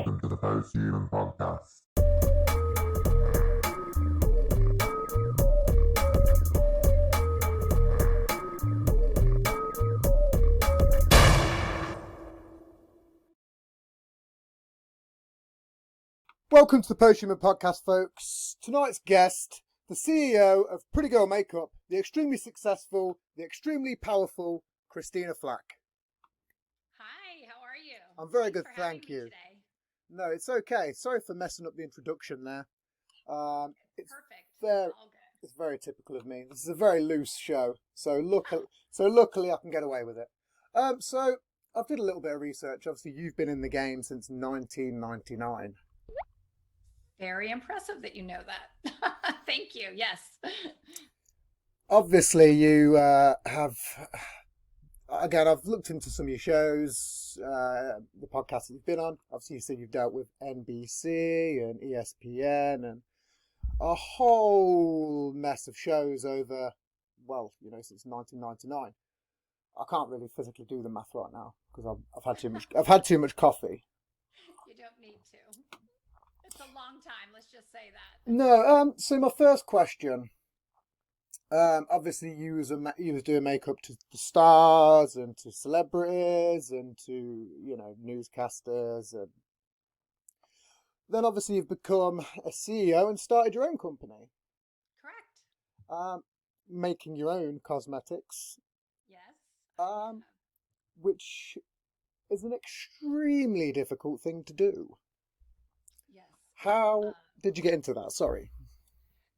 welcome to the Post-Human Podcast. Welcome to the Post-Human Podcast, folks. Tonight's guest, the CEO of Pretty Girl Makeup, the extremely successful, the extremely powerful Christina Flach. Hi, how are you? I'm very good, Thanks for having thank me you. Today. No, it's okay. Sorry for messing up the introduction there. It's Perfect. very, All good. it's very typical of me. This is a very loose show, so luckily I can get away with it. So I've did a little bit of research. Obviously, you've been in the game since 1999. Very impressive that you know that. Thank you. Yes. Obviously, you have. Again, I've looked into some of your shows, the podcasts that you've been on. Obviously, you said you've dealt with NBC and ESPN and a whole mess of shows over, since 1999. I can't really physically do the math right now because I've had too much. I've had too much coffee. You don't need to. It's a long time. Let's just say that. No. So my first question. Obviously, you was doing makeup to the stars and to celebrities and to newscasters, and then obviously you've become a CEO and started your own company, Correct. making your own cosmetics, Yes. which is an extremely difficult thing to do. Yes. How did you get into that? Sorry.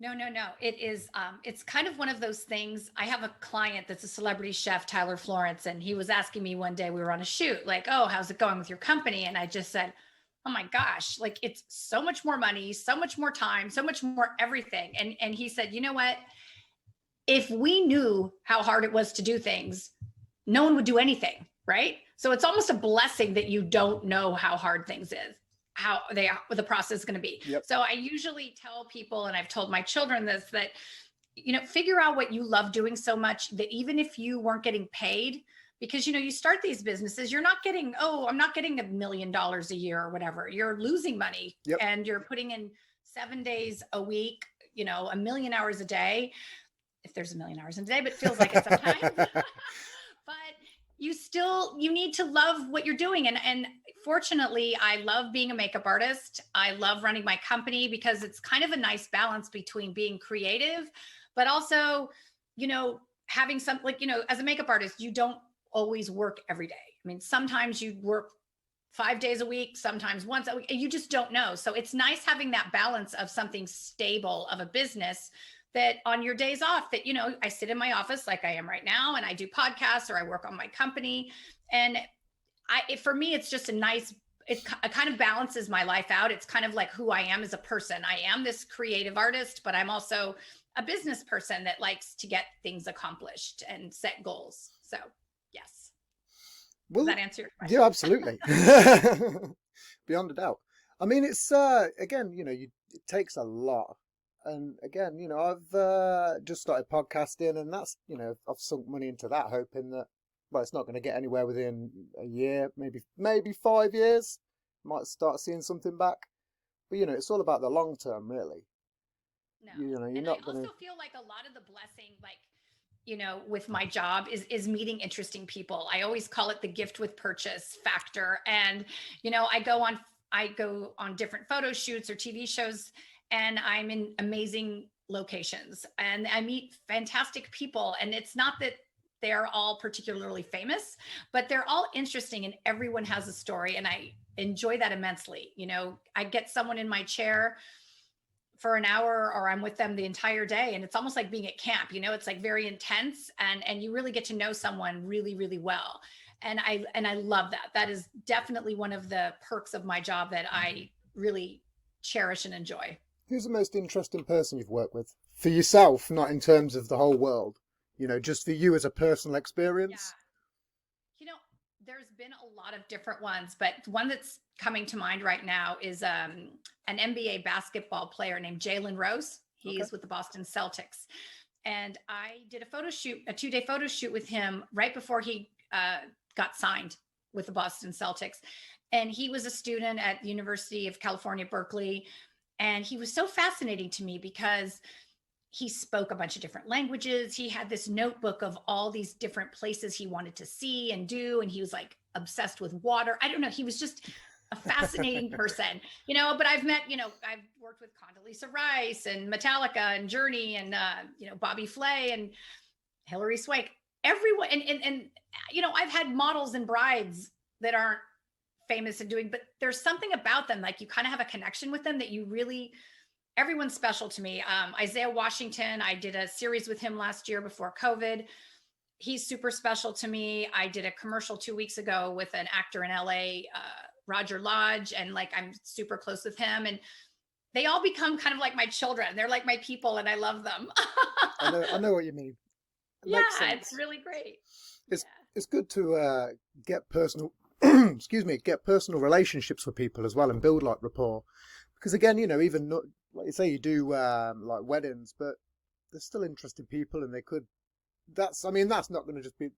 No. It is, it's kind of one of those things. I have a client that's a celebrity chef, Tyler Florence, and he was asking me one day, we were on a shoot, like, oh, how's it going with your company? And I just said, oh my gosh, like it's so much more money, so much more time, so much more everything. And he said, you know what? If we knew how hard it was to do things, no one would do anything, right? So it's almost a blessing that you don't know how hard things is. How the process is going to be. Yep. So I usually tell people, and I've told my children this, that, figure out what you love doing so much that even if you weren't getting paid, because, you start these businesses, you're not getting, I'm not getting $1 million a year or whatever. You're losing money. Yep. And you're putting in 7 days a week, 1 million hours a day, if there's 1 million hours in a day, but it feels like it sometimes. But you need to love what you're doing. And fortunately, I love being a makeup artist. I love running my company because it's kind of a nice balance between being creative, but also, having some, as a makeup artist, you don't always work every day. I mean, sometimes you work 5 days a week, sometimes once a week, you just don't know. So it's nice having that balance of something stable of a business that on your days off that, I sit in my office like I am right now and I do podcasts or I work on my company. And for me, it's just it kind of balances my life out. It's kind of like who I am as a person. I am this creative artist, but I'm also a business person that likes to get things accomplished and set goals. So yes. Does that answer your question? Yeah, absolutely. Beyond a doubt. I mean, it's, again, it takes a lot. And again, I've just started podcasting and that's, I've sunk money into that hoping that, it's not going to get anywhere within a year, maybe 5 years, might start seeing something back. But, it's all about the long term, really. No. You're and not I going to. also feel like a lot of the blessing, with my job is meeting interesting people. I always call it the gift with purchase factor. And, I go on different photo shoots or TV shows and I'm in amazing locations and I meet fantastic people. And it's not that they're all particularly famous, but they're all interesting and everyone has a story. And I enjoy that immensely. I get someone in my chair for an hour or I'm with them the entire day. And it's almost like being at camp, it's like very intense and you really get to know someone really, really well. And I love that. That is definitely one of the perks of my job that I really cherish and enjoy. Who's the most interesting person you've worked with? For yourself, not in terms of the whole world, just for you as a personal experience? Yeah. There's been a lot of different ones, but one that's coming to mind right now is an NBA basketball player named Jalen Rose. He is with the Boston Celtics. And I did a 2-day photo shoot with him right before he got signed with the Boston Celtics. And he was a student at the University of California, Berkeley. And he was so fascinating to me because he spoke a bunch of different languages. He had this notebook of all these different places he wanted to see and do. And he was like obsessed with water. I don't know. He was just a fascinating person, but I've met, I've worked with Condoleezza Rice and Metallica and Journey and, Bobby Flay and Hilary Swank, everyone. And I've had models and brides that aren't famous and doing, but there's something about them. Like you kind of have a connection with them that you really, everyone's special to me. Isaiah Washington, I did a series with him last year before COVID. He's super special to me. I did a commercial 2 weeks ago with an actor in LA, Roger Lodge, and like I'm super close with him, and they all become kind of like my children. They're like my people, and I love them. I know what you mean. It's really great. It's good to get personal get personal relationships with people as well and build like rapport, because again, even not, like you say, you do like weddings, but they're still interesting people, and they could. That's not going to just be.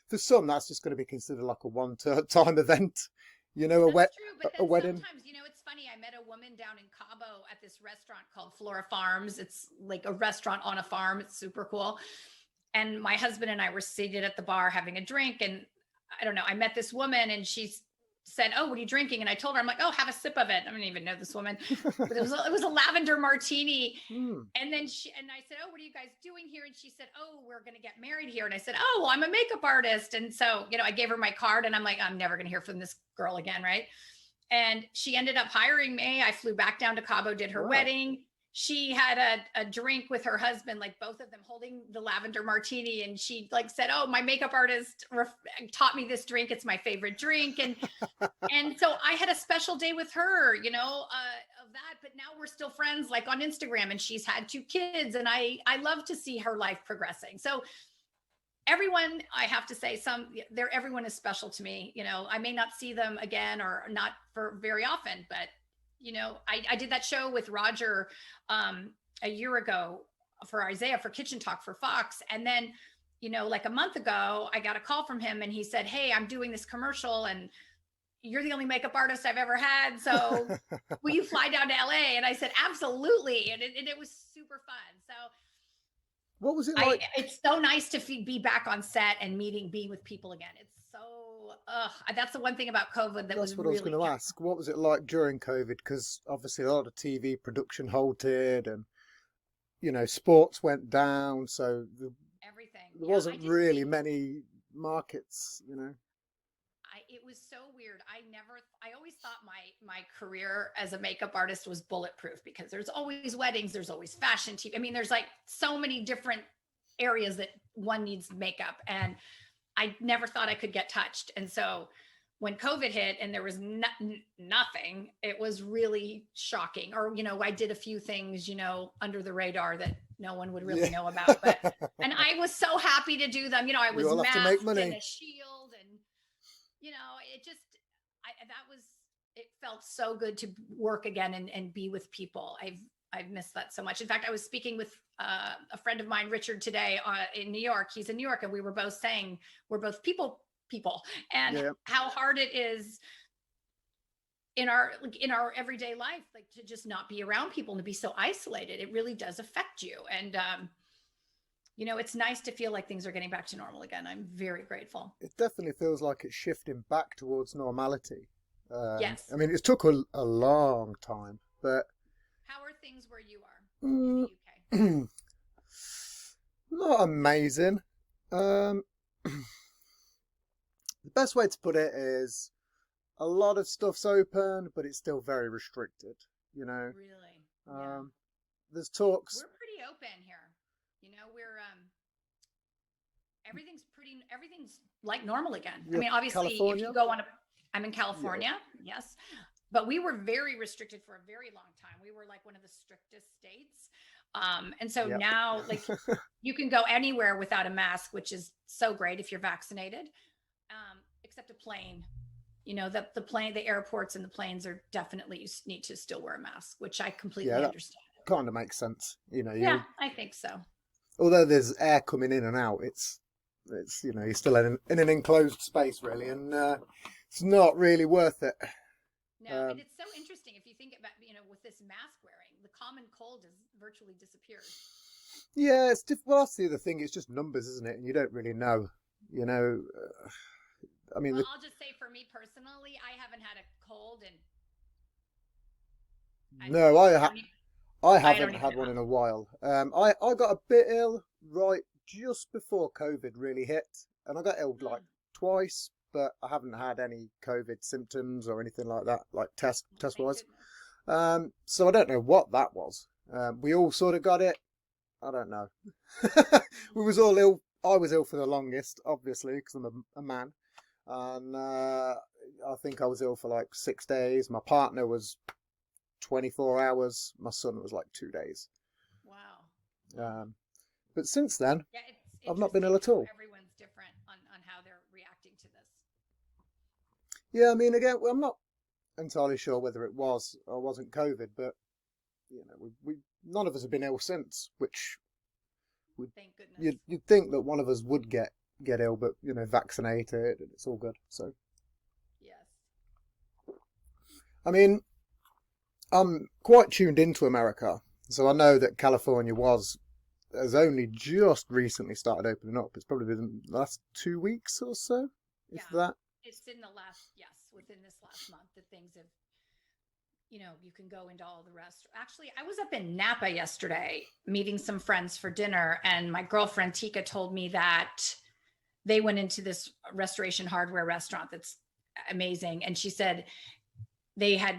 For some, that's just going to be considered like a one-time event, That's true, but a wedding. Sometimes, it's funny. I met a woman down in Cabo at this restaurant called Flora Farms. It's like a restaurant on a farm. It's super cool. And my husband and I were seated at the bar having a drink, and I don't know, I met this woman, and she said, "Oh, what are you drinking?" And I told her, I'm like, "Oh, have a sip of it." I don't even know this woman, but it was a lavender martini. And then I said, "Oh, what are you guys doing here?" And she said, "Oh, we're going to get married here." And I said, "Oh, well, I'm a makeup artist." And so, I gave her my card, and I'm like, I'm never going to hear from this girl again. Right. And she ended up hiring me. I flew back down to Cabo, did her wedding. She had a drink with her husband, like both of them holding the lavender martini. And she like said, "Oh, my makeup artist taught me this drink. It's my favorite drink." And so I had a special day with her, of that, but now we're still friends, like on Instagram, and she's had 2 kids, and I love to see her life progressing. So everyone, I have to say, everyone is special to me. I may not see them again or not for very often, but I did that show with Roger a year ago for Isaiah for Kitchen Talk for Fox. And then, like a month ago, I got a call from him, and he said, "Hey, I'm doing this commercial, and you're the only makeup artist I've ever had. So will you fly down to LA?" And I said, "Absolutely." And it was super fun. So what was it like? It's so nice to be back on set and being with people again. It's so, that's the one thing about COVID That's what I was going to ask. What was it like during COVID? Because obviously a lot of TV production halted, and sports went down, so everything. There wasn't really many markets. It was so weird. I always thought my career as a makeup artist was bulletproof, because there's always weddings, there's always fashion TV. I mean, there's like so many different areas that one needs makeup, and I never thought I could get touched. And so when COVID hit and there was nothing, it was really shocking. Or, I did a few things, under the radar that no one would really know about. And I was so happy to do them. I was masked and a shield, and, it felt so good to work again and be with people. I've missed that so much. In fact, I was speaking with a friend of mine, Richard, today in New York. He's in New York, and we were both saying we're both people, and how hard it is in our everyday life, like to just not be around people and to be so isolated. It really does affect you. And it's nice to feel like things are getting back to normal again. I'm very grateful. It definitely feels like it's shifting back towards normality. Yes. I mean, it took a long time, but how are things where you are in the UK? Not amazing. The best way to put it is a lot of stuff's open, but it's still very restricted. Really? There's talks. We're pretty open here. We're everything's like normal again. I mean, obviously, California? if you go on I'm in California, yes, but we were very restricted for a very long time. We were like one of the strictest states. And so now, like, you can go anywhere without a mask, which is so great if you're vaccinated, except a plane. The airports and the planes are definitely, you need to still wear a mask, which I completely understand. Kind of makes sense. Yeah, I think so. Although there's air coming in and out, it's you're still in an enclosed space, really, and it's not really worth it. No, and it's so interesting if you think about, with this mask wearing, the common cold has virtually disappeared. Yeah, well, that's the other thing. It's just numbers, isn't it? And you don't really know. You know, I mean, Well, I'll just say for me personally, I haven't had a cold and no, I haven't don't even had know. one in a while. I got a bit ill right just before COVID really hit, and I got ill like twice, but I haven't had any COVID symptoms or anything like that, like test Thank wise. goodness. So I don't know what that was. We all sort of got it. I don't know. We was all ill. I was ill for the longest, obviously, because I'm a man, and I think I was ill for like 6 days. My partner was 24 hours. My son was like 2 days. Wow. But since then, Yeah, it's I've not been ill at how all. everyone's different on how they're reacting to this. Yeah, I mean, again, well, I'm not entirely sure whether it was or wasn't COVID, but we none of us have been ill since, which Thank goodness. you'd think that one of us would get ill, but vaccinated and it's all good. So, Yes. I mean, I'm quite tuned into America, so I know that California has only just recently started opening up. It's probably been the last 2 weeks or so, if that. It's in within this last month that things have, you can go into all the restaurants. Actually, I was up in Napa yesterday meeting some friends for dinner, and my girlfriend Tika told me that they went into this restoration hardware restaurant that's amazing. And she said they had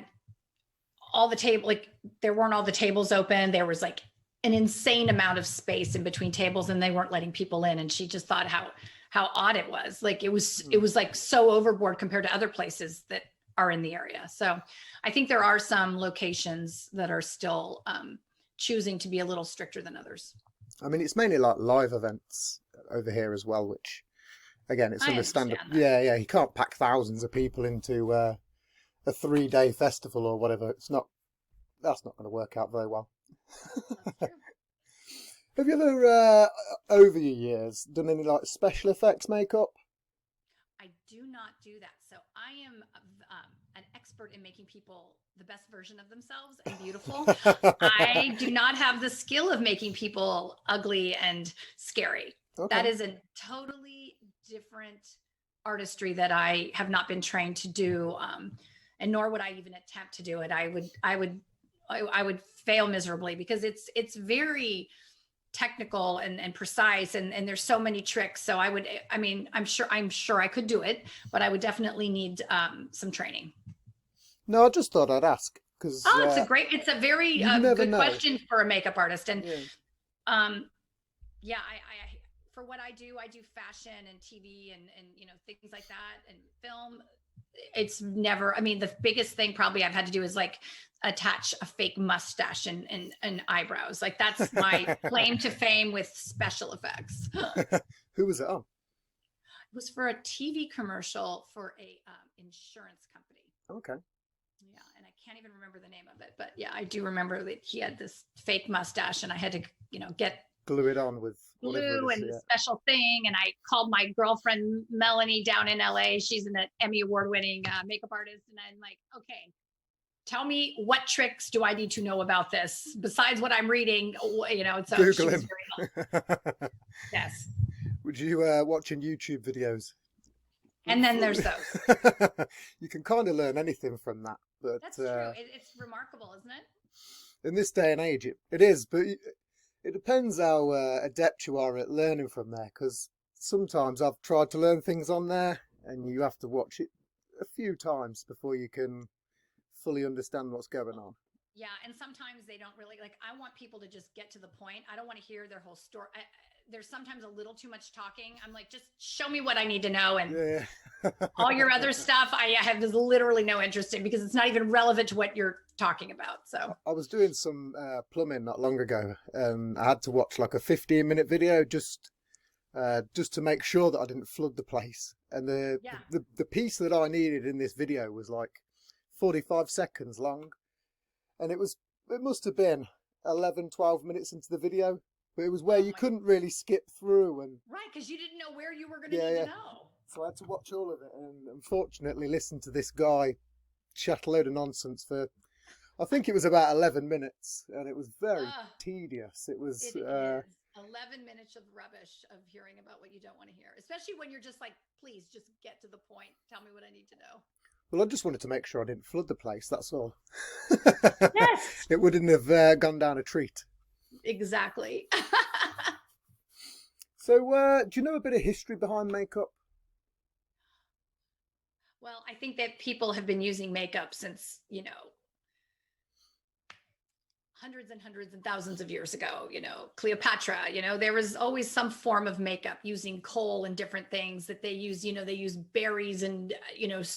all the table, like there weren't all the tables open. There was like an insane amount of space in between tables and they weren't letting people in. And she just thought how odd it was. Like it was like so overboard compared to other places that are in the area. So I think there are some locations that are still choosing to be a little stricter than others. I mean, it's mainly like live events over here as well, which again, it's understandable. Yeah, you can't pack thousands of people into a 3-day festival or whatever. That's not going to work out very well. That's true. Have you ever, over your years, done any like special effects makeup? I do not do that. So I am an expert in making people the best version of themselves and beautiful. I do not have the skill of making people ugly and scary. Okay. That is a totally different artistry that I have not been trained to do, and nor would I even attempt to do it. I would fail miserably because it's very technical and precise and there's so many tricks. So I'm sure I could do it, but I would definitely need some training. No, I just thought I'd ask because it's a very good question for a makeup artist. And I for what I do fashion and TV and things like that and film. It's never, the biggest thing probably I've had to do is like attach a fake mustache and eyebrows. Like that's my claim to fame with special effects. Who was it on? It was for a TV commercial for a insurance company. Okay. Yeah, and I can't even remember the name of it, but yeah, I do remember that he had this fake mustache, and I had to, get glue it on with glue and the special thing. And I called my girlfriend Melanie down in LA. She's an Emmy award-winning makeup artist, and I'm like, okay, tell me what tricks do I need to know about this besides what I'm reading? So Google him. Yes. Would you watching YouTube videos? And then there's those. You can kind of learn anything from that. But that's true. It's remarkable, isn't it? In this day and age, it is. But it depends how adept you are at learning from there. Because sometimes I've tried to learn things on there, and you have to watch it a few times before you can fully understand what's going on. Yeah, and sometimes they don't really I want people to just get to the point. I don't want to hear their whole story. There's sometimes a little too much talking. I'm like, just show me what I need to know, and all your other stuff I have literally no interest in because it's not even relevant to what you're talking about. So I was doing some plumbing not long ago, and I had to watch like a 15-minute video just to make sure that I didn't flood the place. And the piece that I needed in this video was like 45 seconds long, and it must have been 11-12 minutes into the video. But it was where you couldn't really skip through. And right, because you didn't know where you were going to need to know. So I had to watch all of it, and unfortunately listen to this guy chat a load of nonsense for, I think it was about 11 minutes, and it was very tedious. It was. It is 11 minutes of rubbish of hearing about what you don't want to hear, especially when you're just like, please just get to the point. Tell me what I need to know. Well, I just wanted to make sure I didn't flood the place. That's all. Yes. It wouldn't have gone down a treat. Exactly. So, do you know a bit of history behind makeup? Well, I think that people have been using makeup since, hundreds and hundreds and thousands of years ago, Cleopatra, there was always some form of makeup using coal and different things that they use, they use berries and,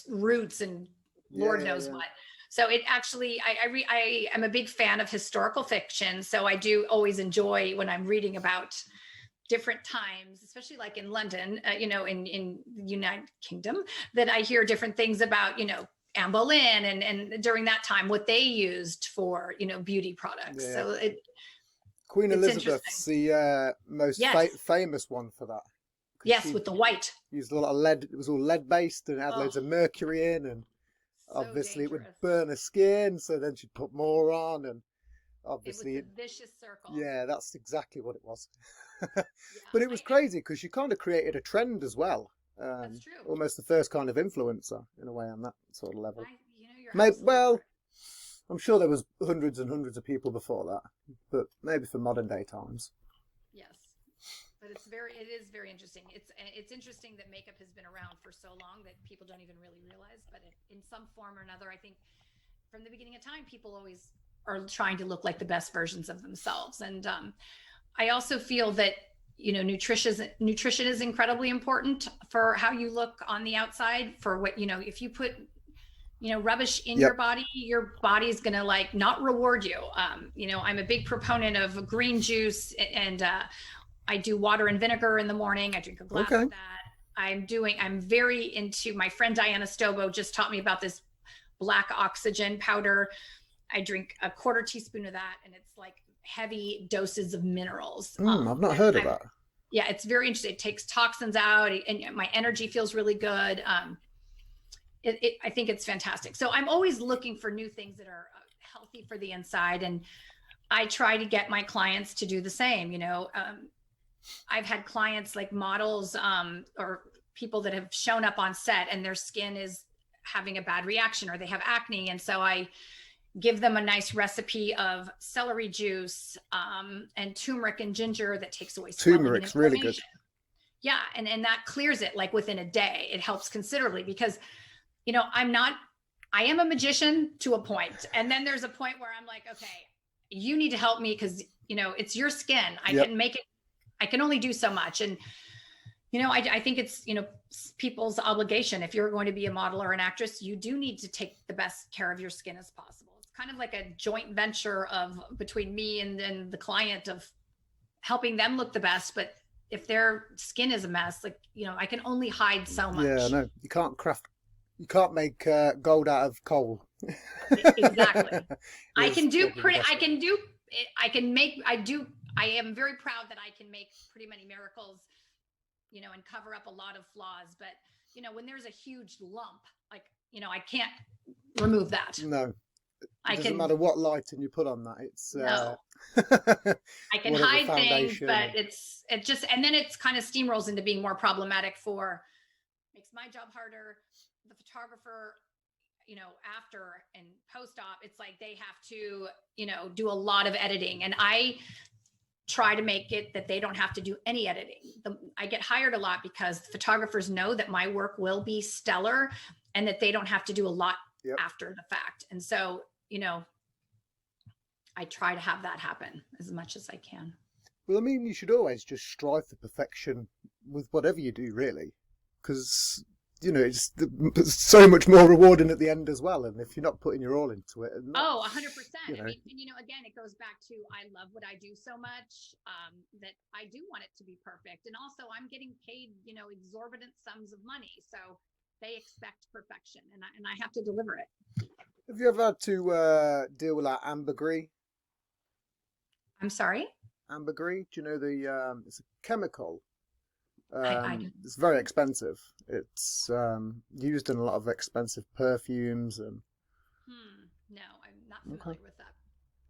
roots and Lord knows what. So it actually, I am a big fan of historical fiction. So I do always enjoy when I'm reading about different times, especially like in London, in the United Kingdom, that I hear different things about, Anne Boleyn and during that time, what they used for, beauty products. Yeah. So Queen Elizabeth's the most famous one for that. Yes, with the white. Used a lot of lead. It was all lead based and had loads of mercury in, and obviously it would burn her skin. So then she'd put more on, and obviously it was a vicious circle. Yeah, that's exactly what it was. But it was crazy because she kind of created a trend as well. That's true. Almost the first kind of influencer in a way on that sort of level. Well, I'm sure there was hundreds and hundreds of people before that, but maybe for modern day times. Yes, but it is very interesting. It's interesting that makeup has been around for so long that people don't even really realize. But in some form or another, I think from the beginning of time, people always are trying to look like the best versions of themselves. And I also feel that nutrition is incredibly important for how you look on the outside. For what if you put rubbish in your body is going to not reward you. I'm a big proponent of green juice, and I do water and vinegar in the morning. I drink a glass of that. I'm very into, my friend Diana Stobo just taught me about this black oxygen powder. I drink a quarter teaspoon of that, and it's like heavy doses of minerals. I've not heard of that. Yeah, it's very interesting. It takes toxins out, and my energy feels really good. I think it's fantastic. So I'm always looking for new things that are healthy for the inside, and I try to get my clients to do the same. I've had clients like models or people that have shown up on set and their skin is having a bad reaction or they have acne, and so I give them a nice recipe of celery juice and turmeric and ginger that takes away swelling. Turmeric's really good. Yeah, and that clears it within a day. It helps considerably because, I am a magician to a point. And then there's a point where I'm like, okay, you need to help me because, it's your skin. I can make it. I can only do so much. And, I think it's, people's obligation. If you're going to be a model or an actress, you do need to take the best care of your skin as possible. It's kind of like a joint venture between me and then the client of helping them look the best. But if their skin is a mess, I can only hide so much. Yeah, no, you can't make gold out of coal. Exactly. I am very proud that I can make pretty many miracles, and cover up a lot of flaws. But, when there's a huge lump, I can't remove that. No. It doesn't matter what lighting you put on that. It's no. I can hide things, but and then it's kind of steamrolls into being more problematic makes my job harder. The photographer, after and post-op, it's like they have to, do a lot of editing, and I try to make it that they don't have to do any editing. I get hired a lot because photographers know that my work will be stellar and that they don't have to do a lot after the fact. And so, I try to have that happen as much as I can. Well, I mean, you should always just strive for perfection with whatever you do, really, because it's so much more rewarding at the end as well. And if you're not putting your all into it, 100%. I mean, again, it goes back to I love what I do so much that I do want it to be perfect, and also I'm getting paid, exorbitant sums of money, so they expect perfection, and I have to deliver it. Have you ever had to deal with that ambergris? I'm sorry? Ambergris? Do you know it's a chemical I It's very expensive. It's used in a lot of expensive perfumes and no, I'm not okay. familiar with that.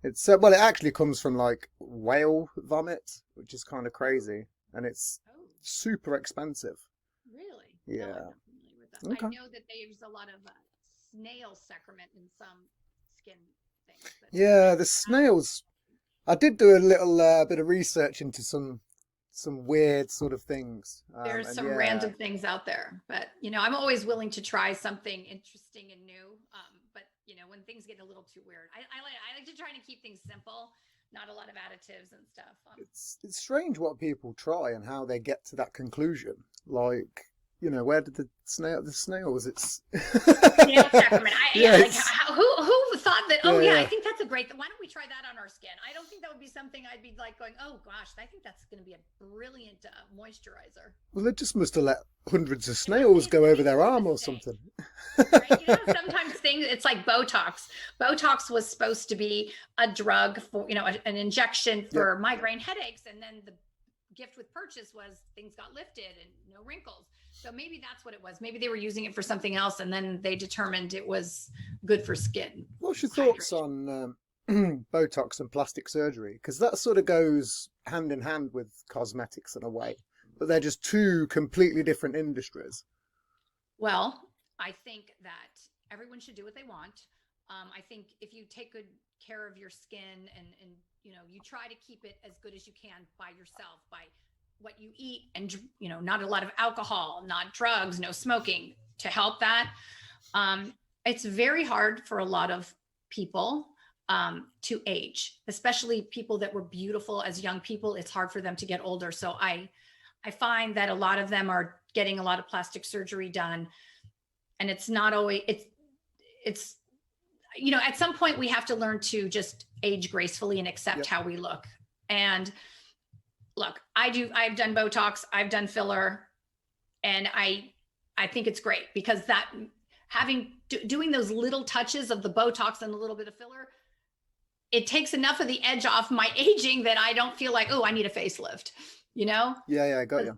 It's well, it actually comes from like whale vomit, which is kind of crazy, and it's Oh, super expensive. really? No, I'm Yeah. not familiar with that. I Okay. know that they use a lot of snail sacrament in some skin things, but Yeah, the that, snails. I did do a little bit of research into some weird sort of things, there's and some yeah, random things out there. But I'm always willing to try something interesting and new. But when things get a little too weird, I like to try to keep things simple, not a lot of additives and stuff. it's strange what people try and how they get to that conclusion. Like, where did the snails? It's Snail sacrament. yeah, Like it's who thought that? Oh yeah, yeah, I yeah. think that's a great. Why don't we try that on our skin? I don't think that would be something I'd be like going, oh gosh, I think that's going to be a brilliant moisturizer. Well, they just must have let hundreds of It must snails be go over making their a arm or mistake. something. Right? Sometimes things, it's like Botox. Botox was supposed to be a drug for, an injection Yep. for migraine headaches. And then the gift with purchase was things got lifted and no wrinkles. So maybe that's what it was. Maybe they were using it for something else. And then they determined it was good for skin What's your thoughts hydration. on Botox and plastic surgery? Because that sort of goes hand in hand with cosmetics in a way, but they're just two completely different industries. Well, I think that everyone should do what they want. I think if you take good care of your skin and you try to keep it as good as you can by yourself, by what you eat and not a lot of alcohol, not drugs, no smoking to help that. It's very hard for a lot of people to age, especially people that were beautiful as young people. It's hard for them to get older. So I find that a lot of them are getting a lot of plastic surgery done, and it's not always it's at some point we have to learn to just age gracefully and accept Yep. how we look. And look, I've done Botox, I've done filler, and I think it's great because that doing those little touches of the Botox and a little bit of filler, it takes enough of the edge off my aging that I don't feel like, oh, I need a facelift. Yeah, I got you.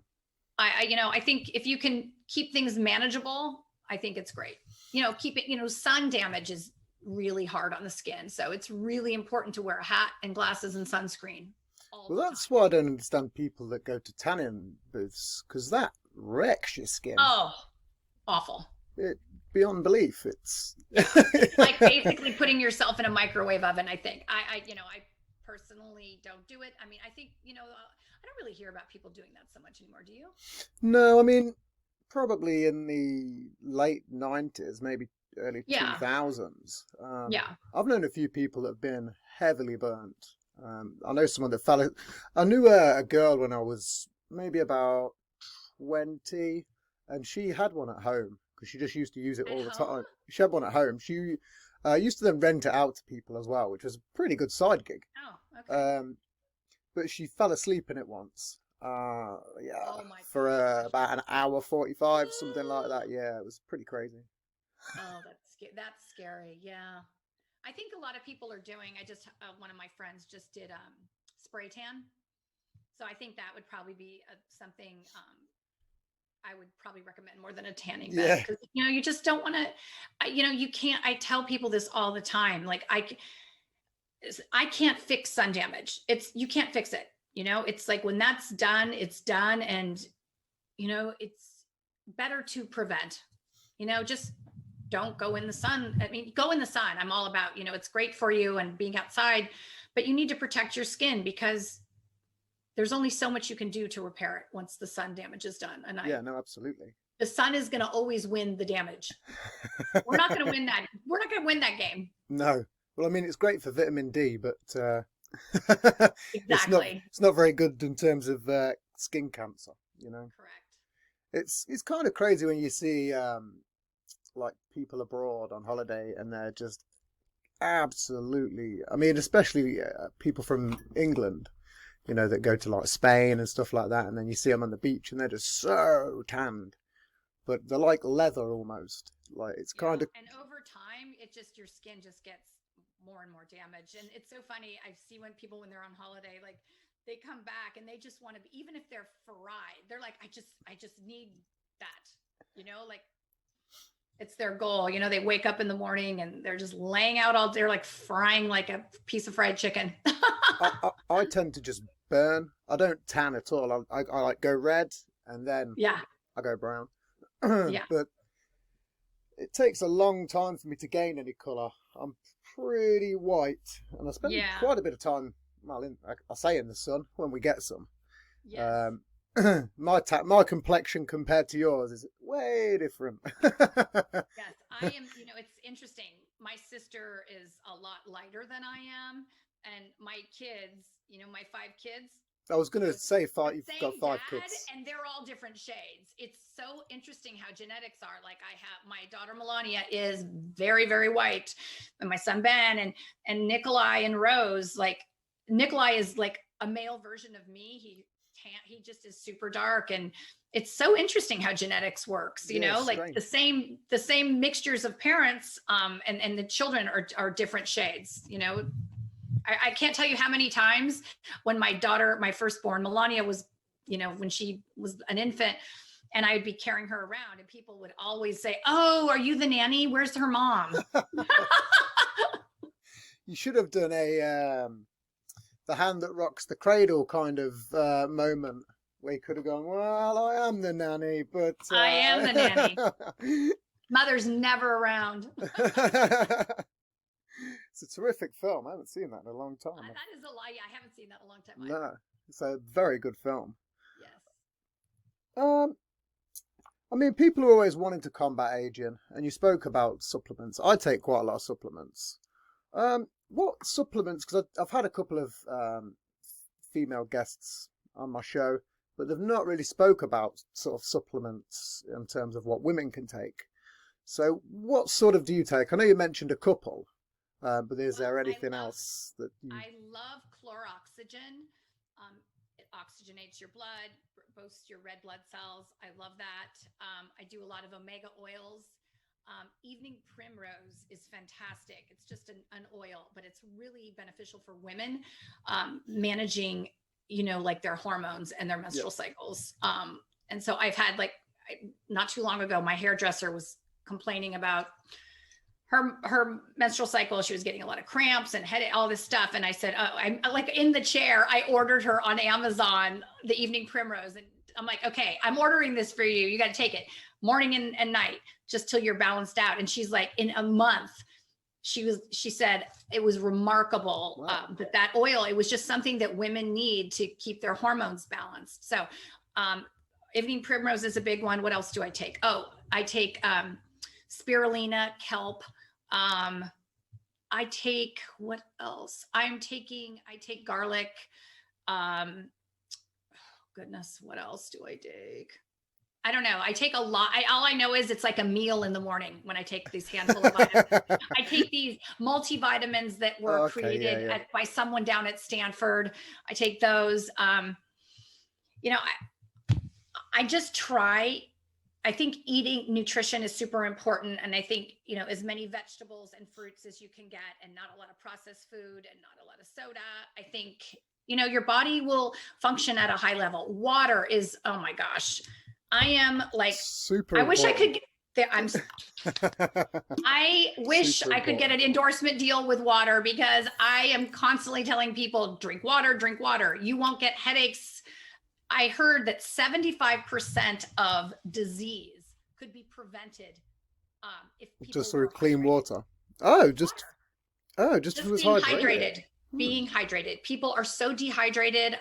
I think if you can keep things manageable, I think it's great. Keep it, sun damage is really hard on the skin. So it's really important to wear a hat and glasses and sunscreen all Well, the that's time. why I don't understand people that go to tanning booths, because that wrecks your skin. Oh, awful. It, beyond belief. It's It's like basically putting yourself in a microwave oven, I think. I personally don't do it. I mean, I think, I don't really hear about people doing that so much anymore. Do you? No, I mean, probably in the late 90s, maybe early Yeah. 2000s. Yeah. I've known a few people that have been heavily burnt. I know someone that fell. I knew a girl when I was maybe about 20, and she had one at home because she just used to use it At all the home? time. She had one at home. She used to then rent it out to people as well, which was a pretty good side gig. Oh, okay. But she fell asleep in it once. Yeah, Oh my for gosh. about an hour 45, something like that. Yeah, it was pretty crazy. Oh, that's scary. Yeah. I think a lot of people are doing, one of my friends just did spray tan. So I think that would probably be something I would probably recommend more than a tanning bed Yeah, because you just don't want to. You can't. I tell people this all the time. Like I can't fix sun damage. You can't fix it. It's like when that's done, it's done, and it's better to prevent. Just don't go in the sun. I mean, go in the sun. I'm all about it's great for you and being outside, but you need to protect your skin because there's only so much you can do to repair it once the sun damage is done. And yeah, no, absolutely. the sun is going to always win the damage. We're not going to win that. We're not going to win that game. No. Well, I mean, it's great for vitamin D, but Exactly. it's not very good in terms of skin cancer. Correct. It's kind of crazy when you see like people abroad on holiday and they're just absolutely. I mean, especially people from England, that go to like Spain and stuff like that, and then you see them on the beach and they're just so tanned, but they're like leather almost. Like it's Yeah. kind of And over time, your skin just gets more and more damaged. And it's so funny. I see when they're on holiday, like they come back and they just want to be, even if they're fried, they're like, I just need that, like it's their goal. They wake up in the morning and they're just laying out all, they're like frying like a piece of fried chicken. I tend to just burn. I don't tan at all. I like go red and then Yeah. I go brown. Yeah. But it takes a long time for me to gain any colour. I'm pretty white, and I spend quite a bit of time, well, I say in the sun when we get some. Yes. My complexion compared to yours is way different. Yes, I am. It's interesting. My sister is a lot lighter than I am, and my kids, my 5 kids. I was going to say you've got 5 kids, and they're all different shades. It's so interesting how genetics are. Like I have my daughter Melania is very, very white, and my son Ben and Nikolai and Rose. Like Nikolai is like a male version of me. He just is super dark, and it's so interesting how genetics works. Like strange. the same mixtures of parents, and the children are different shades. I can't tell you how many times when my daughter, my firstborn Melania was, when she was an infant, and I would be carrying her around, and people would always say, "Oh, are you the nanny? Where's her mom?" You should have done the hand that rocks the cradle kind of moment where you could have gone, well, I am the nanny, but... I am the nanny. Mother's never around. It's a terrific film. I haven't seen that in a long time. That is a lie. I haven't seen that in a long time. No, it's a very good film. Yes. I mean, people are always wanting to combat aging, and you spoke about supplements. I take quite a lot of supplements. What supplements, because I've had a couple of female guests on my show, but they've not really spoke about sort of supplements in terms of what women can take. So what sort of do you take? I know you mentioned a couple, but is there anything else that you... I love chloroxygen. It oxygenates your blood, boosts your red blood cells. I love that. I do a lot of omega oils. Evening primrose is fantastic. It's just an oil, but it's really beneficial for women managing, like their hormones and their menstrual cycles. And so I've had not too long ago, my hairdresser was complaining about her menstrual cycle. She was getting a lot of cramps and headache, all this stuff. And I said, oh, I'm like in the chair. I ordered her on Amazon, the evening primrose. And I'm like, okay, I'm ordering this for you. You got to take it morning and night just till you're balanced out. And she's like, in a month, she said it was remarkable. Wow. That oil, it was just something that women need to keep their hormones balanced. So evening primrose is a big one. What else do I take? Oh, I take spirulina, kelp. I take, what else? I take garlic. Goodness, what else do I take? I don't know. I take a lot. All I know is it's like a meal in the morning when I take these handful of vitamins. I take these multivitamins that were created by someone down at Stanford. I take those. I just try. I think eating nutrition is super important. And I think, as many vegetables and fruits as you can get, and not a lot of processed food and not a lot of soda. I think, your body will function at a high level. Water is, oh my gosh. I am like, super. I wish I could get there. I wish I could get an endorsement deal with water, because I am constantly telling people, drink water, drink water. You won't get headaches. I heard that 75% of disease could be prevented if people just through clean water. Just being hydrated. Being hydrated. People are so dehydrated.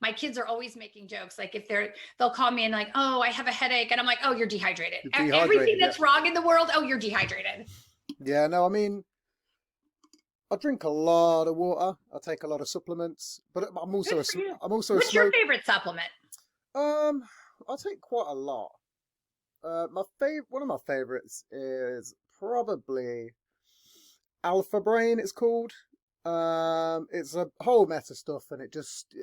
My kids are always making jokes. Like they'll call me and like, oh, I have a headache. And I'm like, oh, you're dehydrated. Everything that's wrong in the world. Oh, you're dehydrated. Yeah, no, I mean, I drink a lot of water. I take a lot of supplements, but I'm also What's your favorite supplement? I take quite a lot. One of my favorites is probably Alpha Brain. It's called. It's a whole mess of stuff, and it just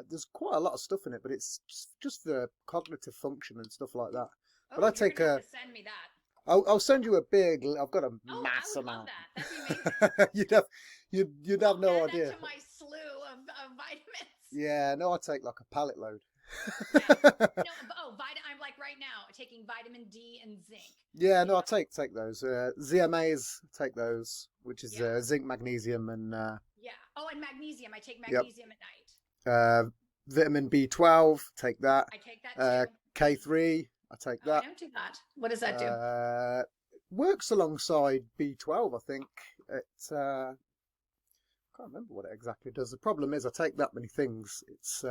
there's quite a lot of stuff in it, but it's just the cognitive function and stuff like that. Oh, but I take send me that. I'll send you a big. I've got a mass I would amount. Love that. That'd be amazing. you'd have no idea. To my slew of vitamins. Yeah, no, I take like a pallet load. Yeah. No, I'm like right now taking vitamin D and zinc. Yeah, You no, I know? take those. ZMAs, take those, which is Yeah. zinc, magnesium, and Yeah. Oh, and magnesium. I take yep, magnesium at night. uh, vitamin B12, take that. I take that too. K3, I take Oh, I that. don't do that. What does that do? Works alongside B12, I think. It can't remember what it exactly does. The problem is I take that many things. It's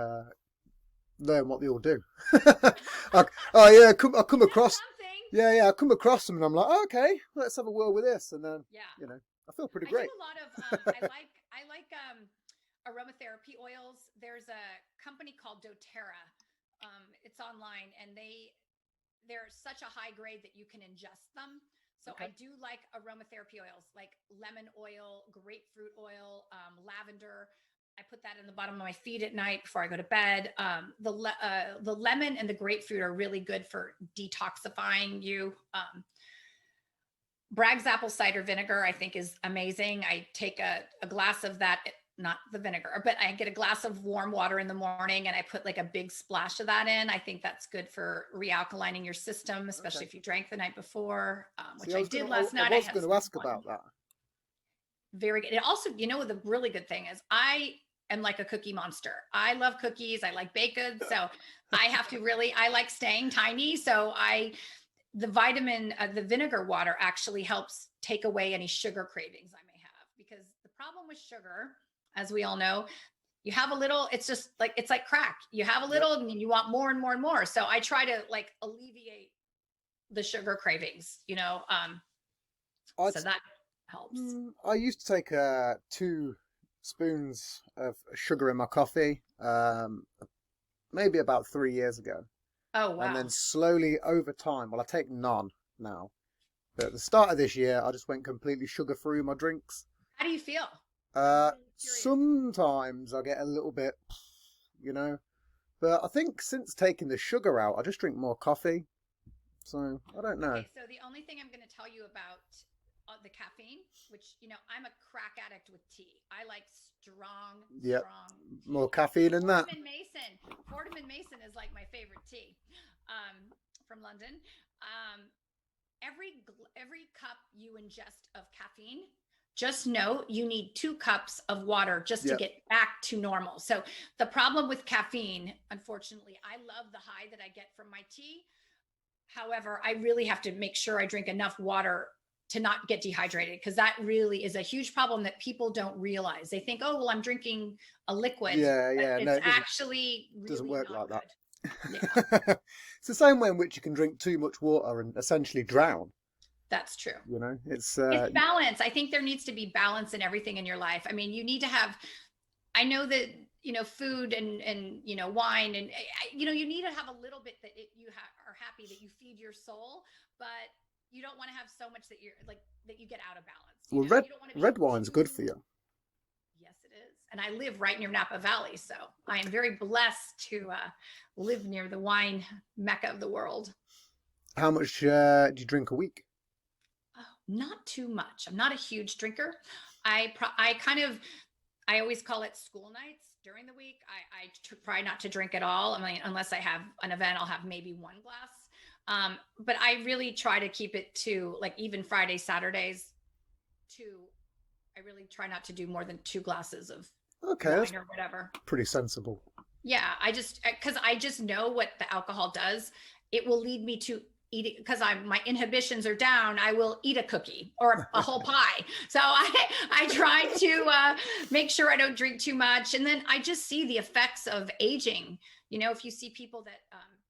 learn what they all do. I come across. Something. Yeah, I come across them and I'm like, oh, okay, let's have a whirl with this, and then Yeah. I feel pretty I great. do a lot of I like aromatherapy oils. There's a company called doTERRA. It's online, and they're such a high grade that you can ingest them. So Okay. I do like aromatherapy oils, like lemon oil, grapefruit oil, lavender. I put that in the bottom of my feet at night before I go to bed. The lemon and the grapefruit are really good for detoxifying you. Bragg's apple cider vinegar, I think, is amazing. I take a glass of that, not the vinegar, but I get a glass of warm water in the morning and I put like a big splash of that in. I think that's good for realkalining your system, especially if you drank the night before, which I did last night. I was had going to some ask fun. about that. Very good. It also, the really good thing is I am like a cookie monster. I love cookies. I like baked goods. So I like staying tiny. So the vinegar water actually helps take away any sugar cravings I may have, because the problem with sugar, as we all know, you have a little, it's like crack. You have a little and you want more and more and more. So I try to like alleviate the sugar cravings, so that helps. I used to take 2 spoons of sugar in my coffee, maybe about 3 years ago. Oh, wow. And then slowly over time, well, I take none now. But at the start of this year, I just went completely sugar-free in my drinks. How do you feel? Sometimes I get a little bit, but I think since taking the sugar out, I just drink more coffee. So I don't know. Okay, so the only thing I'm going to tell you about the caffeine, which, I'm a crack addict with tea. I like strong tea. More caffeine in that. Fordham and Mason is like my favorite tea from London. Every cup you ingest of caffeine, just know you need 2 cups of water just to get back to normal. So the problem with caffeine, unfortunately, I love the high that I get from my tea. However, I really have to make sure I drink enough water to not get dehydrated, because that really is a huge problem that people don't realize. They think, oh, well, I'm drinking a liquid. Yeah. It's No, it actually really doesn't work not like good. that. Yeah. It's the same way in which you can drink too much water and essentially drown. That's true. It's balance. I think there needs to be balance in everything in your life. I mean, you need to have, I know that, food and wine and, you need to have a little bit that you are happy that you feed your soul, but you don't want to have so much that you're like, that you get out of balance. Well, red wine's good for you. Yes, it is. And I live right near Napa Valley. So I am very blessed to live near the wine mecca of the world. How much do you drink a week? Not too much. I'm not a huge drinker. I always call it school nights during the week. I try not to drink at all. I mean, unless I have an event, I'll have maybe 1 glass. But I really try to keep it to like even Fridays, Saturdays, I really try not to do more than 2 glasses of wine or whatever. Pretty sensible. Yeah. Because I just know what the alcohol does. It will lead me to eating, because my inhibitions are down. I will eat a cookie or a whole pie. So I try to make sure I don't drink too much. And then I just see the effects of aging. If you see people that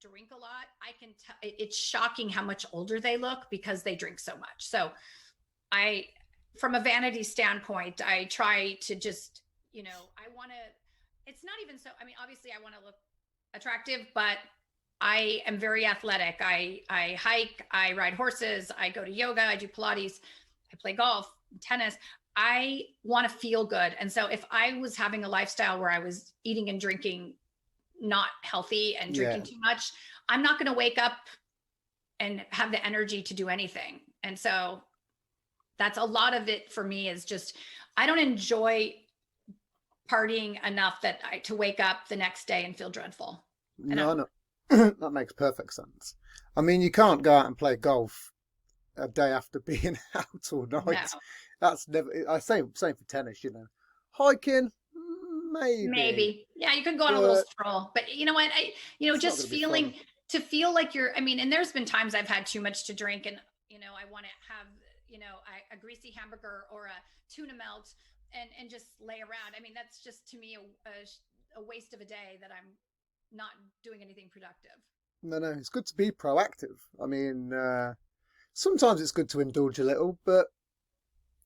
drink a lot, I can tell it's shocking how much older they look because they drink so much. So from a vanity standpoint, I try to just, I want to, it's not even so, I mean, obviously I want to look attractive, but I am very athletic. I hike, I ride horses, I go to yoga, I do Pilates, I play golf, tennis. I want to feel good. And so if I was having a lifestyle where I was eating and drinking not healthy and drinking too much, I'm not going to wake up and have the energy to do anything. And so that's a lot of it for me, is just, I don't enjoy partying enough to wake up the next day and feel dreadful. No. That makes perfect sense. I mean, you can't go out and play golf a day after being out all night. No. That's never. I say same for tennis. Hiking, Maybe. Yeah, you can go on a little stroll, but you know what? Just to feel like and there's been times I've had too much to drink and, I want to have, a greasy hamburger or a tuna melt and just lay around. I mean, that's just to me a waste of a day that I'm not doing anything productive. No, it's good to be proactive. I mean, sometimes it's good to indulge a little, but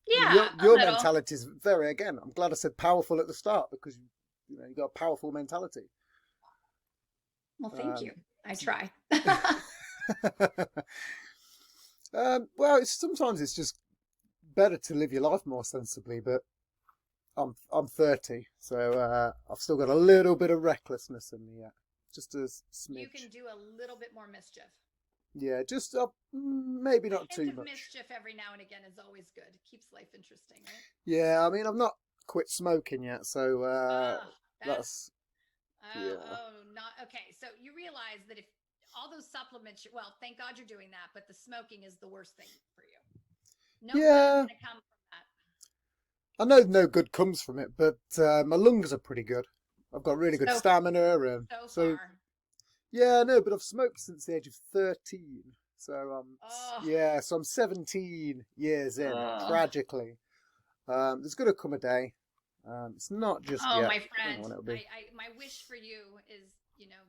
yeah, your mentality is again, I'm glad I said powerful at the start, because you got a powerful mentality. Well, thank you. I try. Well, sometimes it's just better to live your life more sensibly, but I'm 30, so I've still got a little bit of recklessness in me yet. Just a smidge. You can do a little bit more mischief. Yeah, just maybe not too much. Mischief every now and again is always good. Keeps life interesting, right? Yeah, I mean, I've not quit smoking yet, so that's yeah. Not okay. So you realize that if all those supplements, well, thank God you're doing that, but the smoking is the worst thing for you. No good is gonna come from that. I know no good comes from it, but my lungs are pretty good. I've got really good stamina, and so far. Yeah, no, but I've smoked since the age of 13. So so I'm 17 years in, tragically. There's going to come a day. It's not just yet. My friend, my wish for you is,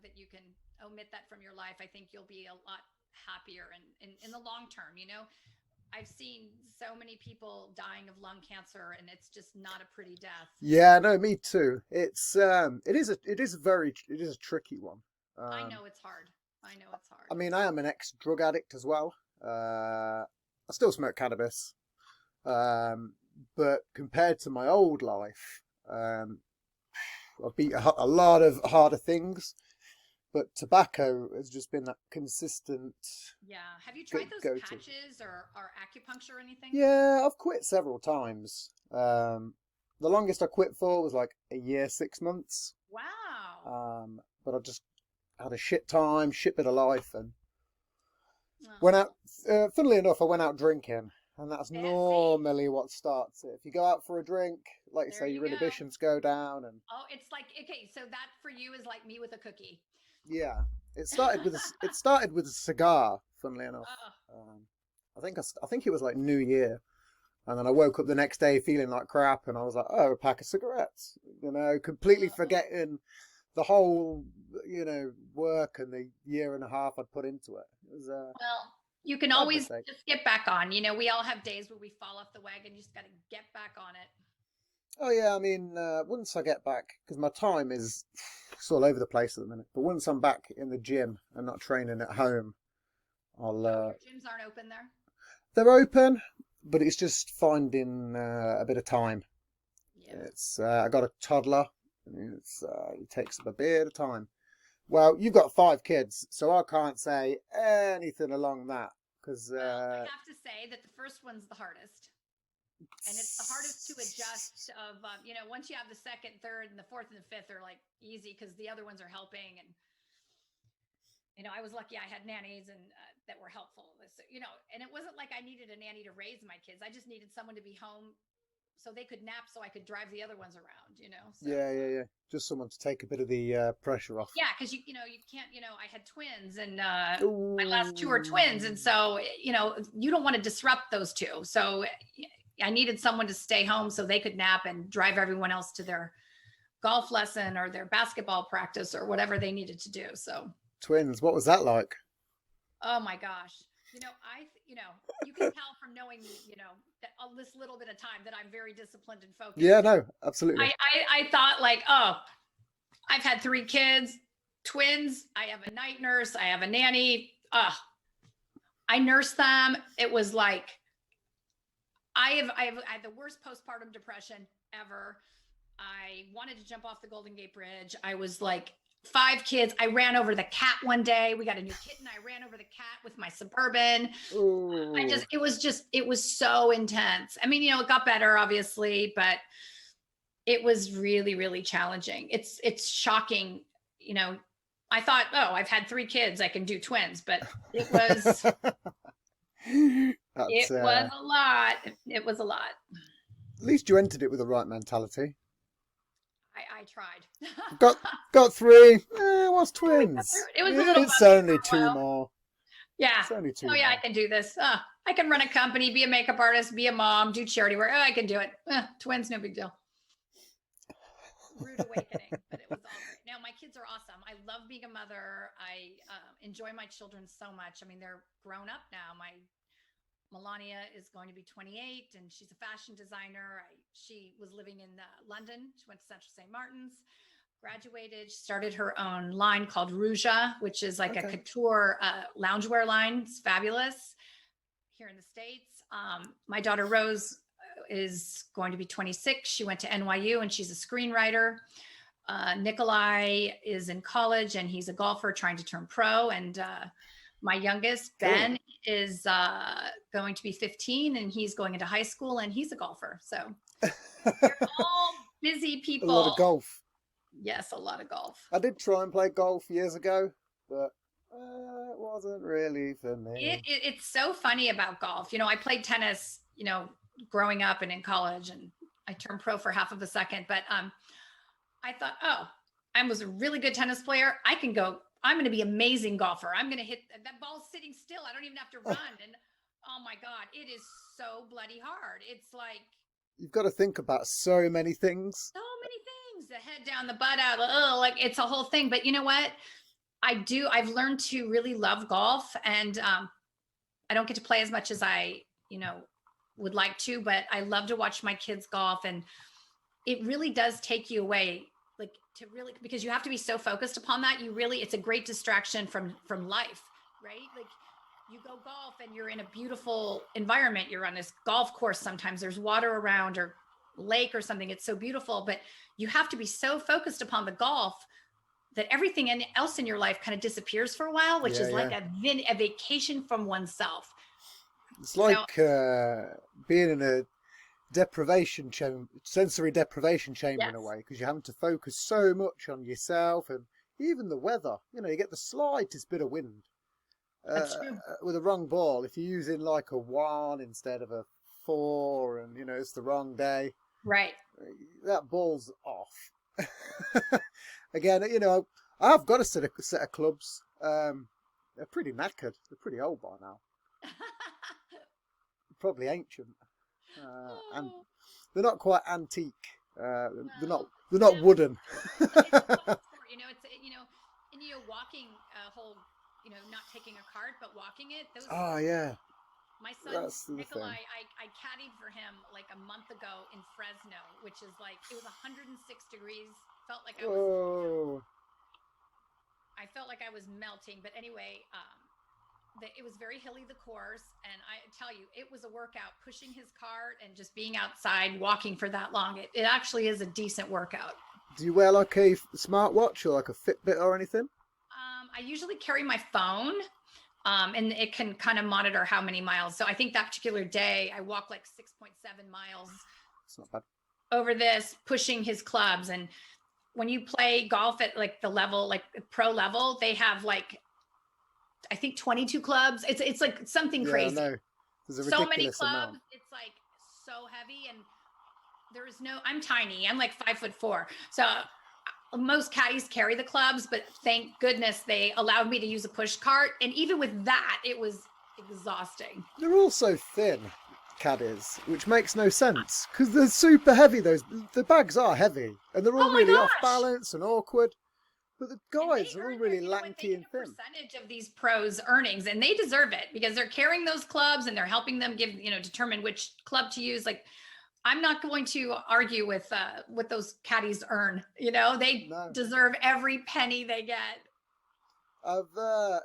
that you can omit that from your life. I think you'll be a lot happier and in the long term, I've seen so many people dying of lung cancer, and it's just not a pretty death. Yeah, no, me too. It is a tricky one. I know it's hard. I mean, I am an ex-drug addict as well. I still smoke cannabis. But compared to my old life, I've beat a lot of harder things. But tobacco has just been that consistent. Yeah. Have you tried those patches or acupuncture or anything? Yeah, I've quit several times. The longest I quit for was like a year, 6 months. Wow. But I just had a shit bit of life, and went out. Funnily enough, I went out drinking, and that's normally what starts it. If you go out for a drink, like you say, your inhibitions go down, and it's like, okay, so that for you is like me with a cookie. Yeah, it started with a cigar. Funnily enough, I think it was like New Year, and then I woke up the next day feeling like crap, and I was like, oh, a pack of cigarettes. Completely forgetting the whole, work and the year and a half I'd put into it. It was, well, you can always just get back on. We all have days where we fall off the wagon. You just got to get back on it. Oh yeah, I mean, once I get back, because my time is it's all over the place at the minute. But once I'm back in the gym and not training at home, I'll. Your gyms aren't open there? They're open, but it's just finding a bit of time. Yeah. It's I got a toddler. It takes up a bit of time. Well, you've got 5 kids, so I can't say anything along that, because I have to say that the first one's the hardest, and it's the hardest to adjust. Of once you have the second, third, and the fourth and the fifth are like easy because the other ones are helping, and I was lucky I had nannies and that were helpful. And it wasn't like I needed a nanny to raise my kids. I just needed someone to be home so they could nap, so I could drive the other ones around, So, yeah. Just someone to take a bit of the pressure off. Yeah, because you can't. I had twins, and my last 2 are twins, and so you don't want to disrupt those 2. So I needed someone to stay home so they could nap and drive everyone else to their golf lesson or their basketball practice or whatever they needed to do. So twins, what was that like? Oh my gosh. You can tell from knowing me, that this little bit of time that I'm very disciplined and focused. Yeah, no, absolutely. I thought like, oh, I've had 3 kids, twins. I have a night nurse. I have a nanny. I nurse them. It was like, I had the worst postpartum depression ever. I wanted to jump off the Golden Gate Bridge. I was like, 5 kids. I ran over the cat one day. We got a new kitten. I ran over the cat with my Suburban. Ooh. It was so intense. I mean, it got better obviously, but it was really, really challenging. It's shocking. You know, I thought, oh, I've had 3 kids, I can do twins, but it was That's a lot. It was a lot. at least you entered it with the right mentality. I tried. Got 3. What's twins? It was a little It's bumpy only for a 2 while. more. Yeah. It's only 2 Oh yeah, more. I can do this. I can run a company, be a makeup artist, be a mom, do charity work. Oh, I can do it. Twins, no big deal. Rude awakening, but it was all great. Now my kids are awesome. I love being a mother. I enjoy my children so much. I mean, they're grown up now. My Melania is going to be 28 and she's a fashion designer. She was living in London. She went to Central St. Martin's, graduated, started her own line called Rouja, which is like a couture loungewear line. It's fabulous here in the States. My daughter Rose is going to be 26. She went to NYU and she's a screenwriter. Nikolai is in college and he's a golfer trying to turn pro. And my youngest, Ben, is going to be 15 and he's going into high school and he's a golfer. So they're all busy people. A lot of golf. Yes, a lot of golf. I did try and play golf years ago, but it wasn't really for me. It's so funny about golf. You know, I played tennis, you know, growing up and in college, and I turned pro for half of a second. But I thought, oh, I was a really good tennis player. I'm going to be an amazing golfer. I'm going to hit that ball sitting still. I don't even have to run. And oh my God, it is so bloody hard. It's like you've got to think about so many things. So many things. The head down, the butt out. Oh, like it's a whole thing. But you know what? I've learned to really love golf, and I don't get to play as much as I, you know, would like to, but I love to watch my kids golf, and it really does take you away, like to really, because you have to be so focused upon that. It's a great distraction from life, right? Like you go golf and you're in a beautiful environment. You're on this golf course. Sometimes there's water around or lake or something. It's so beautiful, but you have to be so focused upon the golf that everything else in your life kind of disappears for a while, which is like a vacation from oneself. It's like being in a sensory deprivation chamber in a way, because you're having to focus so much on yourself and even the weather. You know, you get the slightest bit of wind with a wrong ball. If you're using like a 1 instead of a 4 and, you know, it's the wrong day. Right. That ball's off. Again, you know, I've got a set of clubs. They're pretty knackered. They're pretty old by now. Probably ancient. And they're not quite antique. They're not wooden. You know, and walking a whole, you know, not taking a cart but walking it. Yeah. My son Nikolai, I caddied for him like a month ago in Fresno, which is like, it was 106 degrees. Felt like I felt like I was melting. But anyway, it was very hilly, the course, and I tell you, it was a workout. Pushing his cart and just being outside, walking for that long, it actually is a decent workout. Do you wear like a smartwatch or like a Fitbit or anything? I usually carry my phone. And it can kind of monitor how many miles. So I think that particular day I walked like 6.7 miles. It's not bad. Over this, pushing his clubs. And when you play golf at like the level, like pro level, they have like, I think 22 clubs. It's like something crazy. No. There's a so many ridiculous clubs. amount. It's like so heavy, and I'm tiny. I'm like 5'4". So most caddies carry the clubs, but thank goodness they allowed me to use a push cart. And even with that, it was exhausting. They're all so thin, caddies, which makes no sense because they're super heavy. The bags are heavy, and they're all really off balance and awkward. But the guys are all really lanky and thin. Percentage of these pros' earnings, and they deserve it because they're carrying those clubs and they're helping them determine which club to use. Like, I'm not going to argue with what those caddies earn. You know, they deserve every penny they get. I've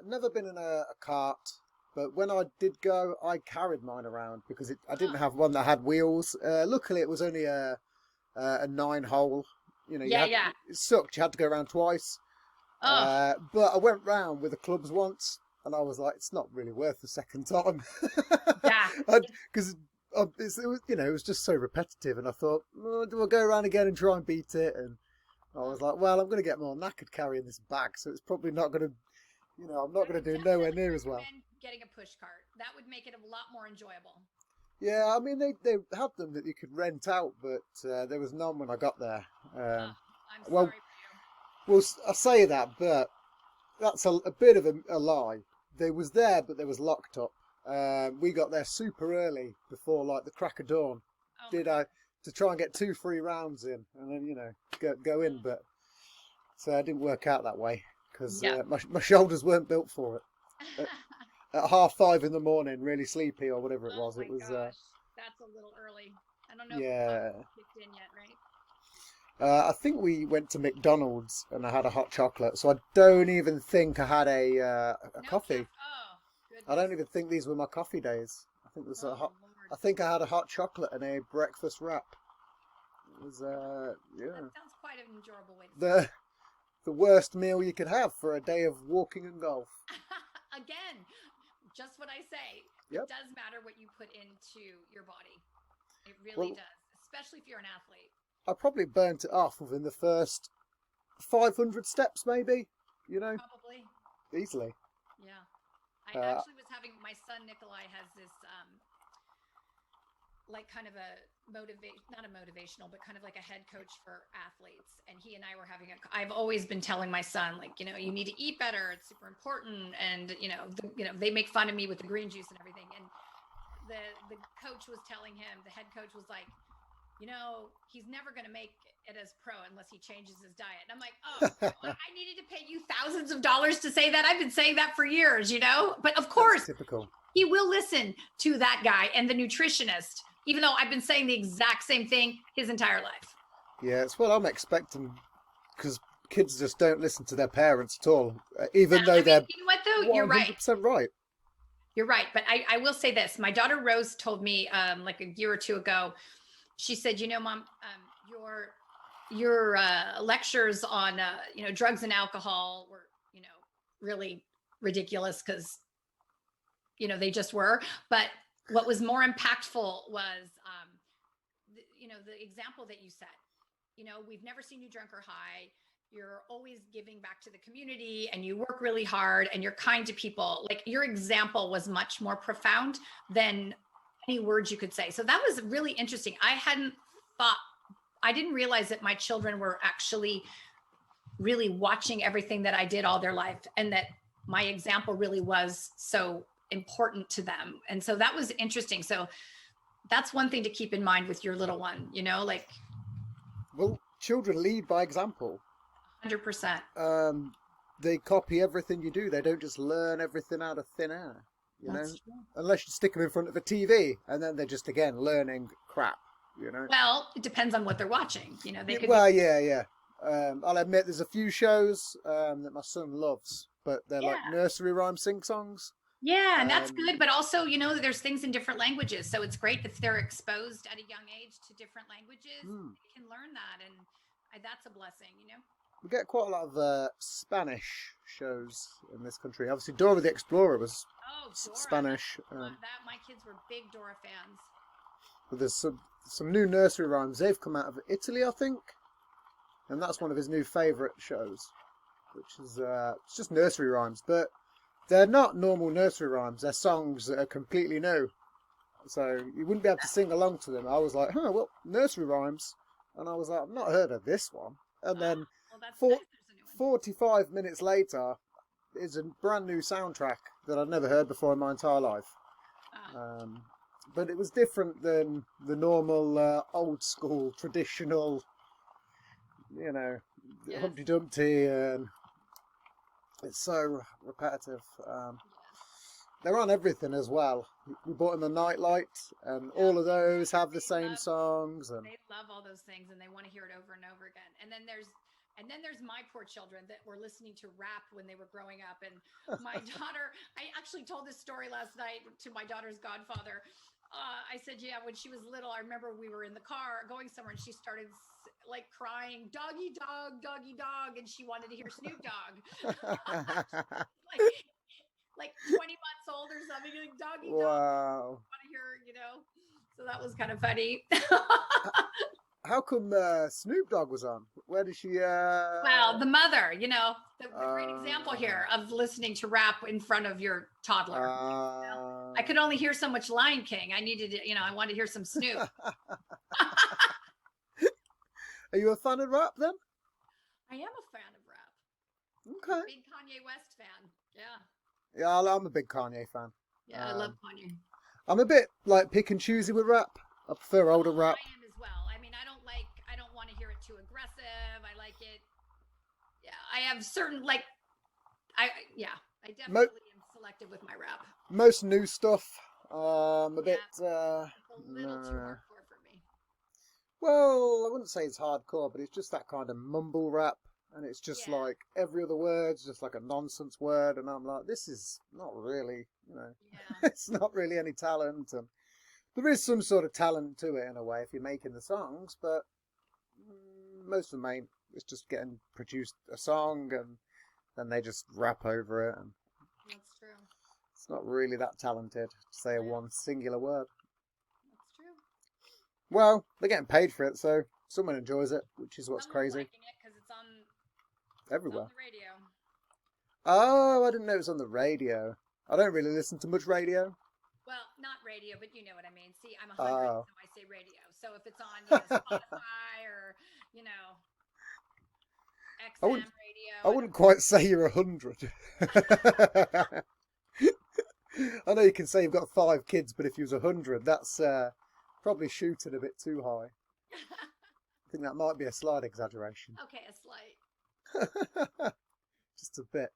never been in a cart, but when I did go, I carried mine around because I didn't have one that had wheels. Luckily, it was only a 9-hole. You know, it sucked. You had to go around twice. But I went round with the clubs once, and I was like, it's not really worth the second time. Yeah. Because it was, it was just so repetitive, and I thought, do I go around again and try and beat it? And I was like, well, I'm going to get more knackered carrying this bag, so it's probably not going to, I'm not going to do nowhere near as well. Getting a push cart, that would make it a lot more enjoyable. Yeah, I mean, they had them that you could rent out, but there was none when I got there. I'm sorry for you. Well, I say that, but that's a bit of a lie. They was there, but they was locked up. We got there super early before like the crack of dawn. To try and get 2 free rounds in, and then go in, but so it didn't work out that way because my shoulders weren't built for it. At 5:30 in the morning, really sleepy or whatever it was. Oh my It was. Gosh. That's a little early. I don't know if it's kicked in yet, right? I think we went to McDonald's and I had a hot chocolate, so I don't even think I had a coffee. Oh, goodness. I don't even think these were my coffee days. I think it was Lord. I think I had a hot chocolate and a breakfast wrap. It was That sounds quite an enjoyable way to the worst meal you could have for a day of walking and golf. Again, just what I say. Yep. It does matter what you put into your body. It really does, especially if you're an athlete. I probably burnt it off within the first 500 steps, maybe. Probably. Easily. Yeah. I actually was having my son Nikolai has this like kind of not a motivational, but kind of like a head coach for athletes. And he and I were having I've always been telling my son, like, you need to eat better. It's super important. And, they make fun of me with the green juice and everything. And the coach was telling him, the head coach was like, he's never going to make it as pro unless he changes his diet. And I'm like, oh, I needed to pay you thousands of dollars to say that. I've been saying that for years, But of course, typical. He will listen to that guy and the nutritionist, even though I've been saying the exact same thing his entire life. Yeah, it's what I'm expecting, because kids just don't listen to their parents at all, even though they're. You know what, though? You're right. 100% right. You're right. But I will say this. My daughter Rose told me like a year or two ago, she said, Mom, your lectures on, drugs and alcohol were, really ridiculous because, they just were. But what was more impactful was, the example that you set. We've never seen you drunk or high. You're always giving back to the community and you work really hard and you're kind to people. Like your example was much more profound than any words you could say. So that was really interesting. I didn't realize that my children were actually really watching everything that I did all their life and that my example really was so important to them. And so that was interesting. So that's one thing to keep in mind with your little one, Well, children lead by example. 100%. They copy everything you do. They don't just learn everything out of thin air, That's true. Unless you stick them in front of a TV and then they're just, again, learning crap, Well, it depends on what they're watching. They could. Well, yeah. I'll admit there's a few shows that my son loves, but they're like nursery rhyme sing songs. Yeah, and that's good. But also, there's things in different languages. So it's great if they're exposed at a young age to different languages. They can learn that. And that's a blessing, We get quite a lot of Spanish shows in this country. Obviously, Dora the Explorer was Spanish. My kids were big Dora fans. But there's some new nursery rhymes. They've come out of Italy, I think. And that's one of his new favourite shows, which is it's just nursery rhymes. But they're not normal nursery rhymes. They're songs that are completely new. So you wouldn't be able to sing along to them. I was like, nursery rhymes. And I was like, I've not heard of this one. And then 45 minutes later, is a brand new soundtrack that I'd never heard before in my entire life. But it was different than the normal old school, traditional, Humpty Dumpty. And it's so repetitive. They're on everything as well. We bought them a nightlight, and all of those have the same songs. And they love all those things, and they want to hear it over and over again. And then there's my poor children that were listening to rap when they were growing up. And my daughter, I actually told this story last night to my daughter's godfather. I said, when she was little, I remember we were in the car going somewhere, and she started like crying, "Doggy dog, doggy dog," and she wanted to hear Snoop Dogg. like 20 months old or something, like doggy dog. Wow. Want to hear, So that was kind of funny. How come Snoop Dogg was on? Where did she? Well, the mother, the great example here of listening to rap in front of your toddler. I could only hear so much Lion King. I needed, I wanted to hear some Snoop. Are you a fan of rap then? I am a fan of rap. Okay. Big Kanye West fan. Yeah. Yeah, I'm a big Kanye fan. Yeah, I love Kanye. I'm a bit like pick and choosy with rap. I prefer older rap. I am as well. I mean, I don't want to hear it too aggressive. I like it. Yeah, I have certain I definitely am selective with my rap. Most new stuff, a bit. It's a little too hardcore for me. Well, I wouldn't say it's hardcore, but it's just that kind of mumble rap, and it's just like every other word's just like a nonsense word, and I'm like, this is not really, it's not really any talent, and there is some sort of talent to it in a way if you're making the songs, but most of the main, it's just getting produced a song and then they just rap over it, and that's true. It's not really that talented to say one singular word. That's true. Well, they're getting paid for it, so someone enjoys it, which is what's Someone's crazy. liking it because it's on everywhere. It's on the radio. Oh, I didn't know it was on the radio. I don't really listen to much radio. Well, not radio, but you know what I mean. See, I'm 100, so I say radio. So if it's on Spotify or, XM radio. I wouldn't quite say you're 100. I know you can say you've got 5 kids, but if you was 100, that's probably shooting a bit too high. I think that might be a slight exaggeration. Okay, a slight. Just a bit.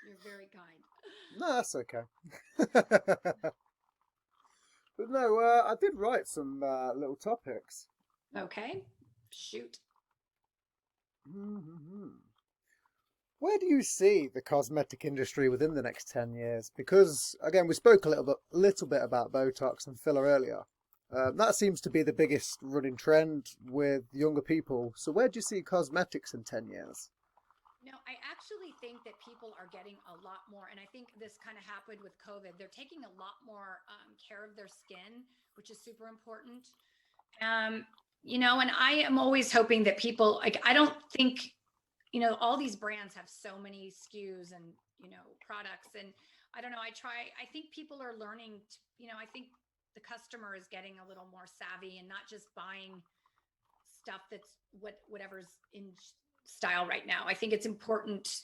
You're very kind. No, that's okay. But no, I did write some little topics. Okay, shoot. Where do you see the cosmetic industry within the next 10 years? Because, again, we spoke a little bit about Botox and filler earlier. That seems to be the biggest running trend with younger people. So where do you see cosmetics in 10 years? I actually think that people are getting a lot more, and I think this kind of happened with COVID. They're taking a lot more care of their skin, which is super important. And I am always hoping that people, I don't think, all these brands have so many SKUs and, products. And I don't know, I think people are learning, I think the customer is getting a little more savvy and not just buying stuff that's whatever's in style right now. I think it's important,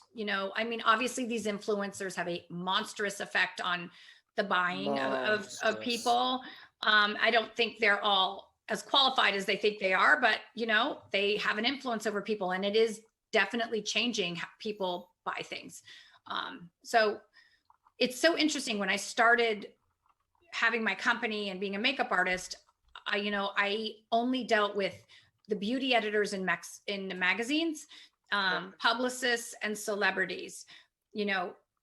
obviously these influencers have a monstrous effect on the buying of people. I don't think they're all as qualified as they think they are, but they have an influence over people, and it is definitely changing how people buy things. So it's so interesting. When I started having my company and being a makeup artist, I only dealt with the beauty editors in the magazines, publicists and celebrities,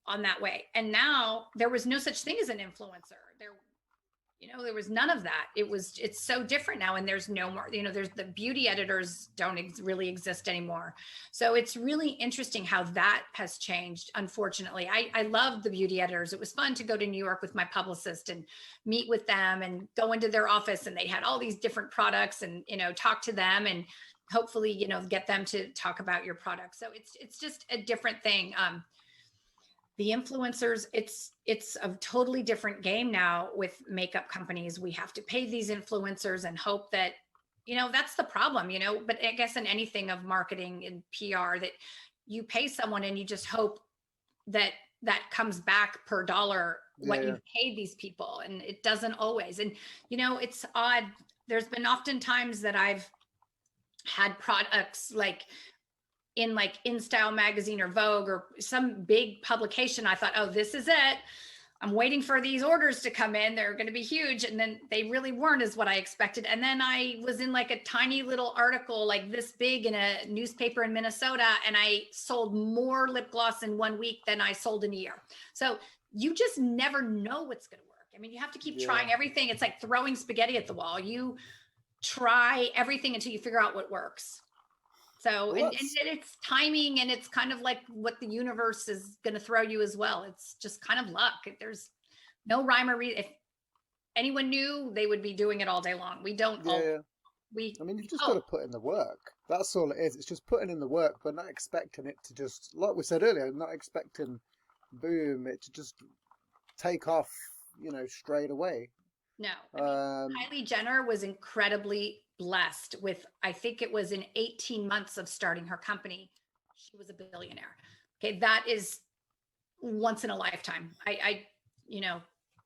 on that way. And now there was no such thing as an influencer. There was none of that. It's so different now. And there's no more, there's the beauty editors don't really exist anymore. So it's really interesting how that has changed. Unfortunately, I love the beauty editors. It was fun to go to New York with my publicist and meet with them and go into their office, and they had all these different products, and, talk to them and hopefully, get them to talk about your product. So it's just a different thing. The influencers, it's a totally different game now with makeup companies. We have to pay these influencers and hope that, that's the problem, but I guess in anything of marketing and PR, that you pay someone and you just hope that comes back per dollar what you've paid these people. And it doesn't always. And, it's odd. There's been often times that I've had products in InStyle magazine or Vogue or some big publication. I thought, oh, this is it. I'm waiting for these orders to come in. They're going to be huge. And then they really weren't as what I expected. And then I was in a tiny little article this big in a newspaper in Minnesota, and I sold more lip gloss in 1 week than I sold in a year. So you just never know what's going to work. I mean, you have to keep trying everything. It's like throwing spaghetti at the wall. You try everything until you figure out what works. So and it's timing, and it's kind of like what the universe is going to throw you as well. It's just kind of luck. There's no rhyme or reason. anyone knew, they would be doing it all day long. We don't all, Yeah. we, I mean, you've just got oh, to put in the work. That's all it is. It's just putting in the work, but not expecting it to just, like we said earlier, not expecting, boom, it to just take off, straight away. no. I mean, Um, Kylie Jenner was incredibly blessed with, I think it was in 18 months of starting her company, she was a billionaire. Okay, that is once in a lifetime. You know,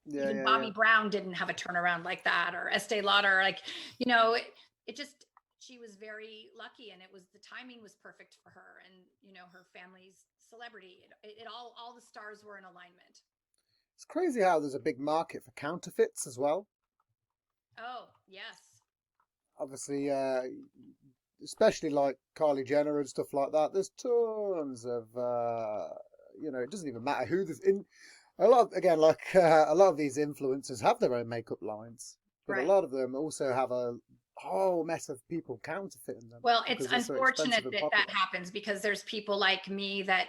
yeah, even yeah, yeah. Bobby Brown didn't have a turnaround like that, or Estee Lauder. Like, it just, she was very lucky, and it was, the timing was perfect for her, and her family's celebrity. It all the stars were in alignment. It's crazy how there's a big market for counterfeits as well. Oh yes, Obviously, especially like Kylie Jenner and stuff like that. There's tons of, it doesn't even matter who there's in. A lot, again, like a lot of these influencers have their own makeup lines, but a right. lot of them also have a whole mess of people counterfeiting them Well, it's because it's so unfortunate expensive and that that popular. happens, because there's people like me that,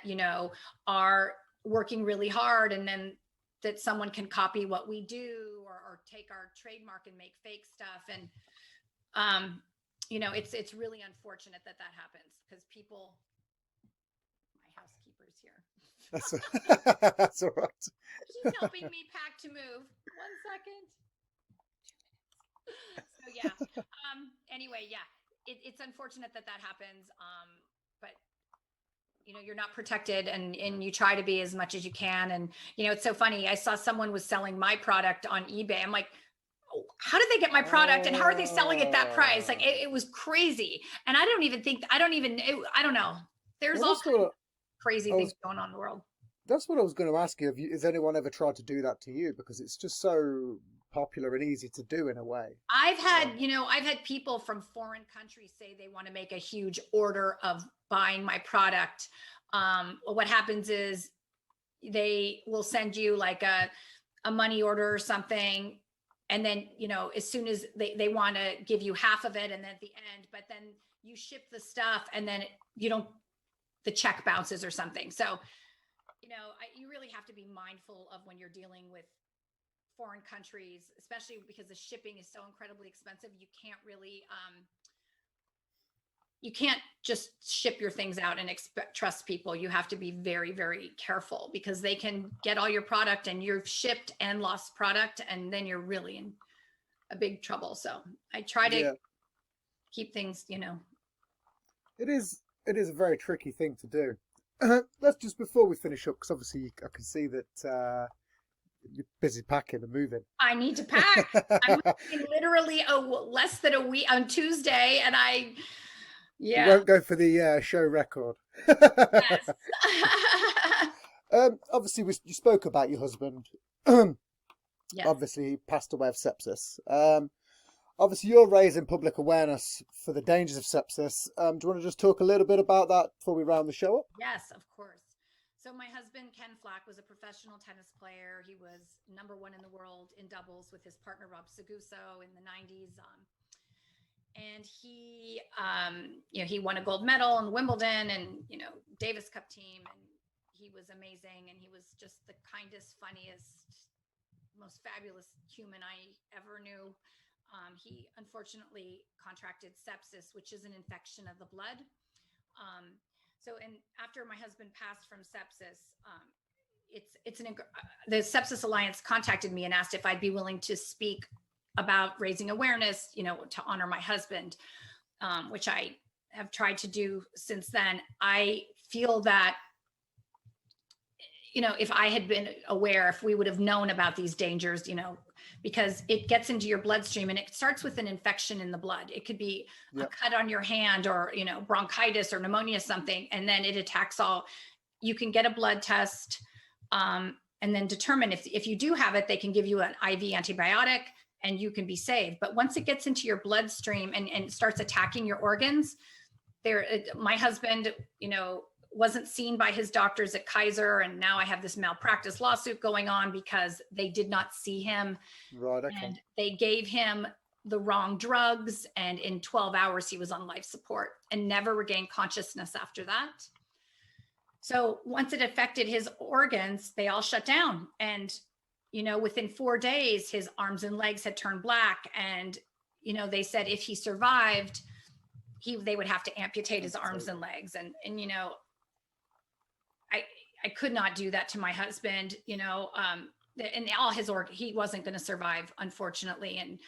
are working really hard, and then that someone can copy what we do, or take our trademark and make fake stuff. And, it's really unfortunate that that happens, because people, my housekeeper's here. That's all right. She's helping me pack to move. 1 second. So yeah. Anyway, yeah, it's unfortunate that that happens. But you're not protected, and you try to be as much as you can. And it's so funny. I saw someone was selling my product on eBay. I'm like, oh, how did they get my product, and how are they selling at that price? Like, it was crazy. And I don't know. There's Well, all that's kinds of what crazy I things was. going on in the world. That's what I was going to ask you. Has anyone ever tried to do that to you? Because it's just so popular and easy to do in a way. I've had people from foreign countries say they want to make a huge order of buying my product. What happens is they will send you like a money order or something. And then, as soon as they want to give you half of it, and then at the end, but then you ship the stuff, and then the check bounces or something. So, you really have to be mindful of when you're dealing with foreign countries, especially because the shipping is so incredibly expensive. You can't just ship your things out and trust people. You have to be very, very careful, because they can get all your product, and you've shipped and lost product, and then you're really in a big trouble. So I try to Yeah, keep things, it is. It is a very tricky thing to do. Let's just, before we finish up, because obviously I can see that you're busy packing and moving. I need to pack. I'm literally less than a week on Tuesday, and You yeah. won't go for the show record. Yes. Obviously, you spoke about your husband. Yes. Obviously, he passed away of sepsis. Obviously, you're raising public awareness for the dangers of sepsis. Do you want to just talk a little bit about that before we round the show up? Yes, of course. So my husband, Ken Flach, was a professional tennis player. He was #1 in the world in doubles with his partner, Rob Seguso, in the 90s. And he won a gold medal in Wimbledon, and, Davis Cup team. And he was amazing. And he was just the kindest, funniest, most fabulous human I ever knew. He unfortunately contracted sepsis, which is an infection of the blood. And after my husband passed from sepsis, the Sepsis Alliance contacted me and asked if I'd be willing to speak about raising awareness, to honor my husband, which I have tried to do since then. I feel that, if I had been aware, if we would have known about these dangers, because it gets into your bloodstream, and it starts with an infection in the blood. It could be a cut on your hand, or, bronchitis or pneumonia, something, and then it attacks all. You can get a blood test, and then determine if you do have it. They can give you an IV antibiotic, and you can be saved. But once it gets into your bloodstream and it starts attacking your organs, my husband, wasn't seen by his doctors at Kaiser, and now I have this malpractice lawsuit going on because they did not see him. Right. Okay. And they gave him the wrong drugs, and in 12 hours he was on life support and never regained consciousness after that. So once it affected his organs, they all shut down. And within 4 days, his arms and legs had turned black. And, they said if he survived, they would have to amputate his arms and legs. And I could not do that to my husband, and all his he wasn't going to survive, unfortunately. And,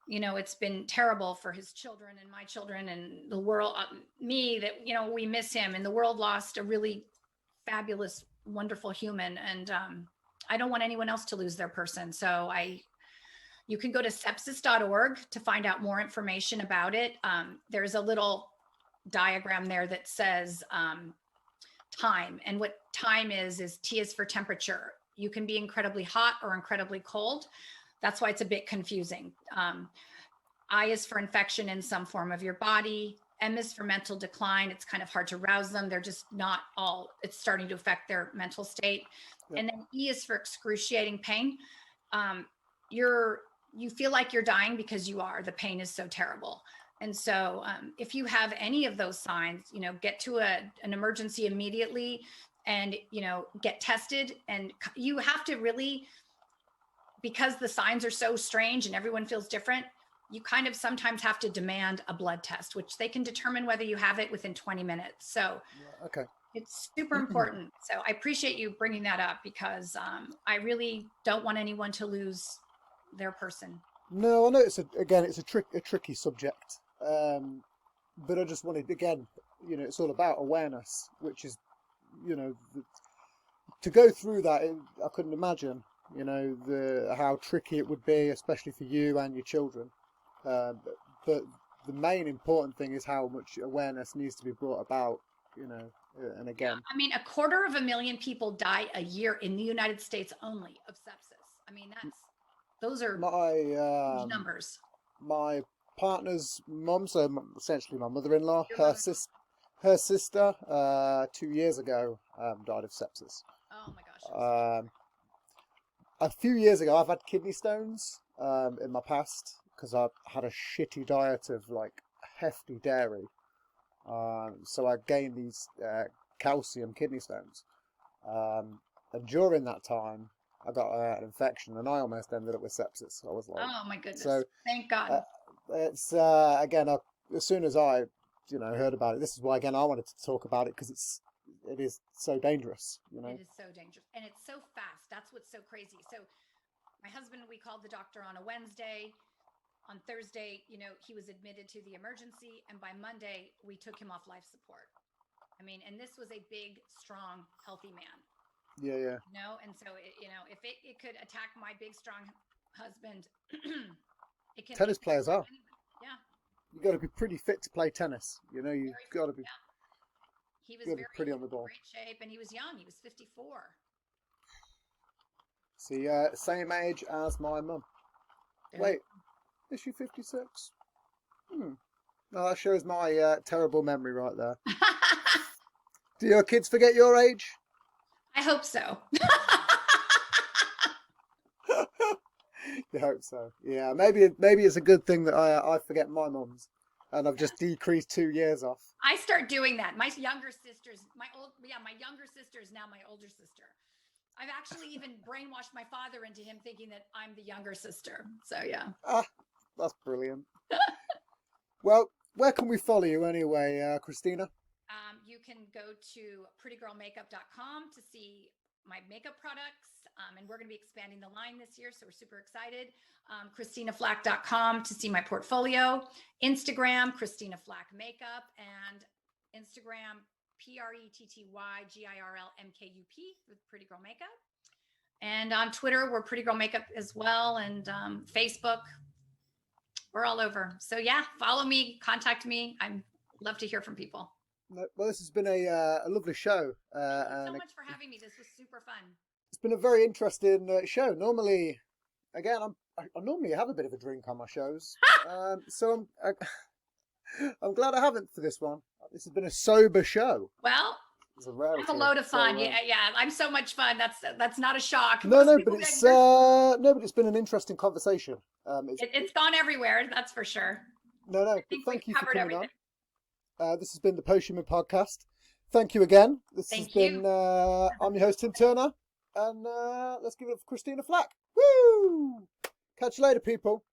it's been terrible for his children and my children and the world, that, we miss him, and the world lost a really fabulous, wonderful human. And, I don't want anyone else to lose their person. So you can go to sepsis.org to find out more information about it. There's a little diagram there that says, time, and what time is T is for temperature. You can be incredibly hot or incredibly cold. That's why it's a bit confusing. I is for infection in some form of your body. M is for mental decline. It's kind of hard to rouse them. They're just not all, it's starting to affect their mental state. Yep. And then E is for excruciating pain. You feel like you're dying because you are. The pain is so terrible. And so if you have any of those signs, get to an emergency immediately and, get tested. And you have to really, because the signs are so strange and everyone feels different, you kind of sometimes have to demand a blood test, which they can determine whether you have it within 20 minutes. So okay, it's super important. So I appreciate you bringing that up, because I really don't want anyone to lose their person. No, I know it's a tricky subject. But I just wanted, again, it's all about awareness, which is, to go through that, I couldn't imagine, how tricky it would be, especially for you and your children. But the main important thing is how much awareness needs to be brought about, and again. I mean, 250,000 people die a year in the United States only of sepsis. I mean, those are huge numbers. My partner's mum, so essentially my mother-in-law, her sister, 2 years ago, died of sepsis. Oh my gosh. A few years ago, I've had kidney stones in my past because I've had a shitty diet of hefty dairy. So I gained these calcium kidney stones. And during that time, I got an infection, and I almost ended up with sepsis. I was like, oh my goodness! So, thank God. It's again, as soon as I, heard about it, this is why again I wanted to talk about it, because it is so dangerous. It is so dangerous, and it's so fast. That's what's so crazy. So, my husband, we called the doctor on a Wednesday. On Thursday, he was admitted to the emergency, and by Monday, we took him off life support. I mean, and this was a big, strong, healthy man. Yeah. And so, if it could attack my big, strong husband, it can. Tennis players are. Yeah. You got to be pretty fit to play tennis. You've got to be. Yeah. He was pretty on the ball. Great shape, and he was young. He was 54. See, same age as my mum. Yeah. Wait, is she 56? No, that shows my terrible memory right there. Do your kids forget your age? I hope so. You hope so. Yeah, maybe it's a good thing that I forget my mum's, and I've just decreased 2 years off. I start doing that. My younger sister's my younger sister is now my older sister. I've actually even brainwashed my father into him thinking that I'm the younger sister. So yeah. That's brilliant. Well, where can we follow you anyway, Christina? You can go to prettygirlmakeup.com to see my makeup products. And we're going to be expanding the line this year, so we're super excited. ChristinaFlach.com to see my portfolio. Instagram, Christina Flach Makeup, and Instagram, PrettygirlMKUP with Pretty Girl Makeup. And on Twitter, we're Pretty Girl Makeup as well, and Facebook. We're all over. So yeah, follow me, contact me. I'd love to hear from people. Well, this has been a lovely show. Thank you so much for having me. This was super fun. It's been a very interesting show. Normally, again, I normally have a bit of a drink on my shows, so I'm glad I haven't for this one. This has been a sober show. Well, it's a load of fun. Yeah, I'm so much fun. That's not a shock. No, but it's been an interesting conversation. It's gone everywhere. That's for sure. No. Thank you for coming on. This has been the Potion Podcast. Thank you again. I'm your host, Tim Turner. And let's give it up for Christina Flach. Woo! Catch you later, people.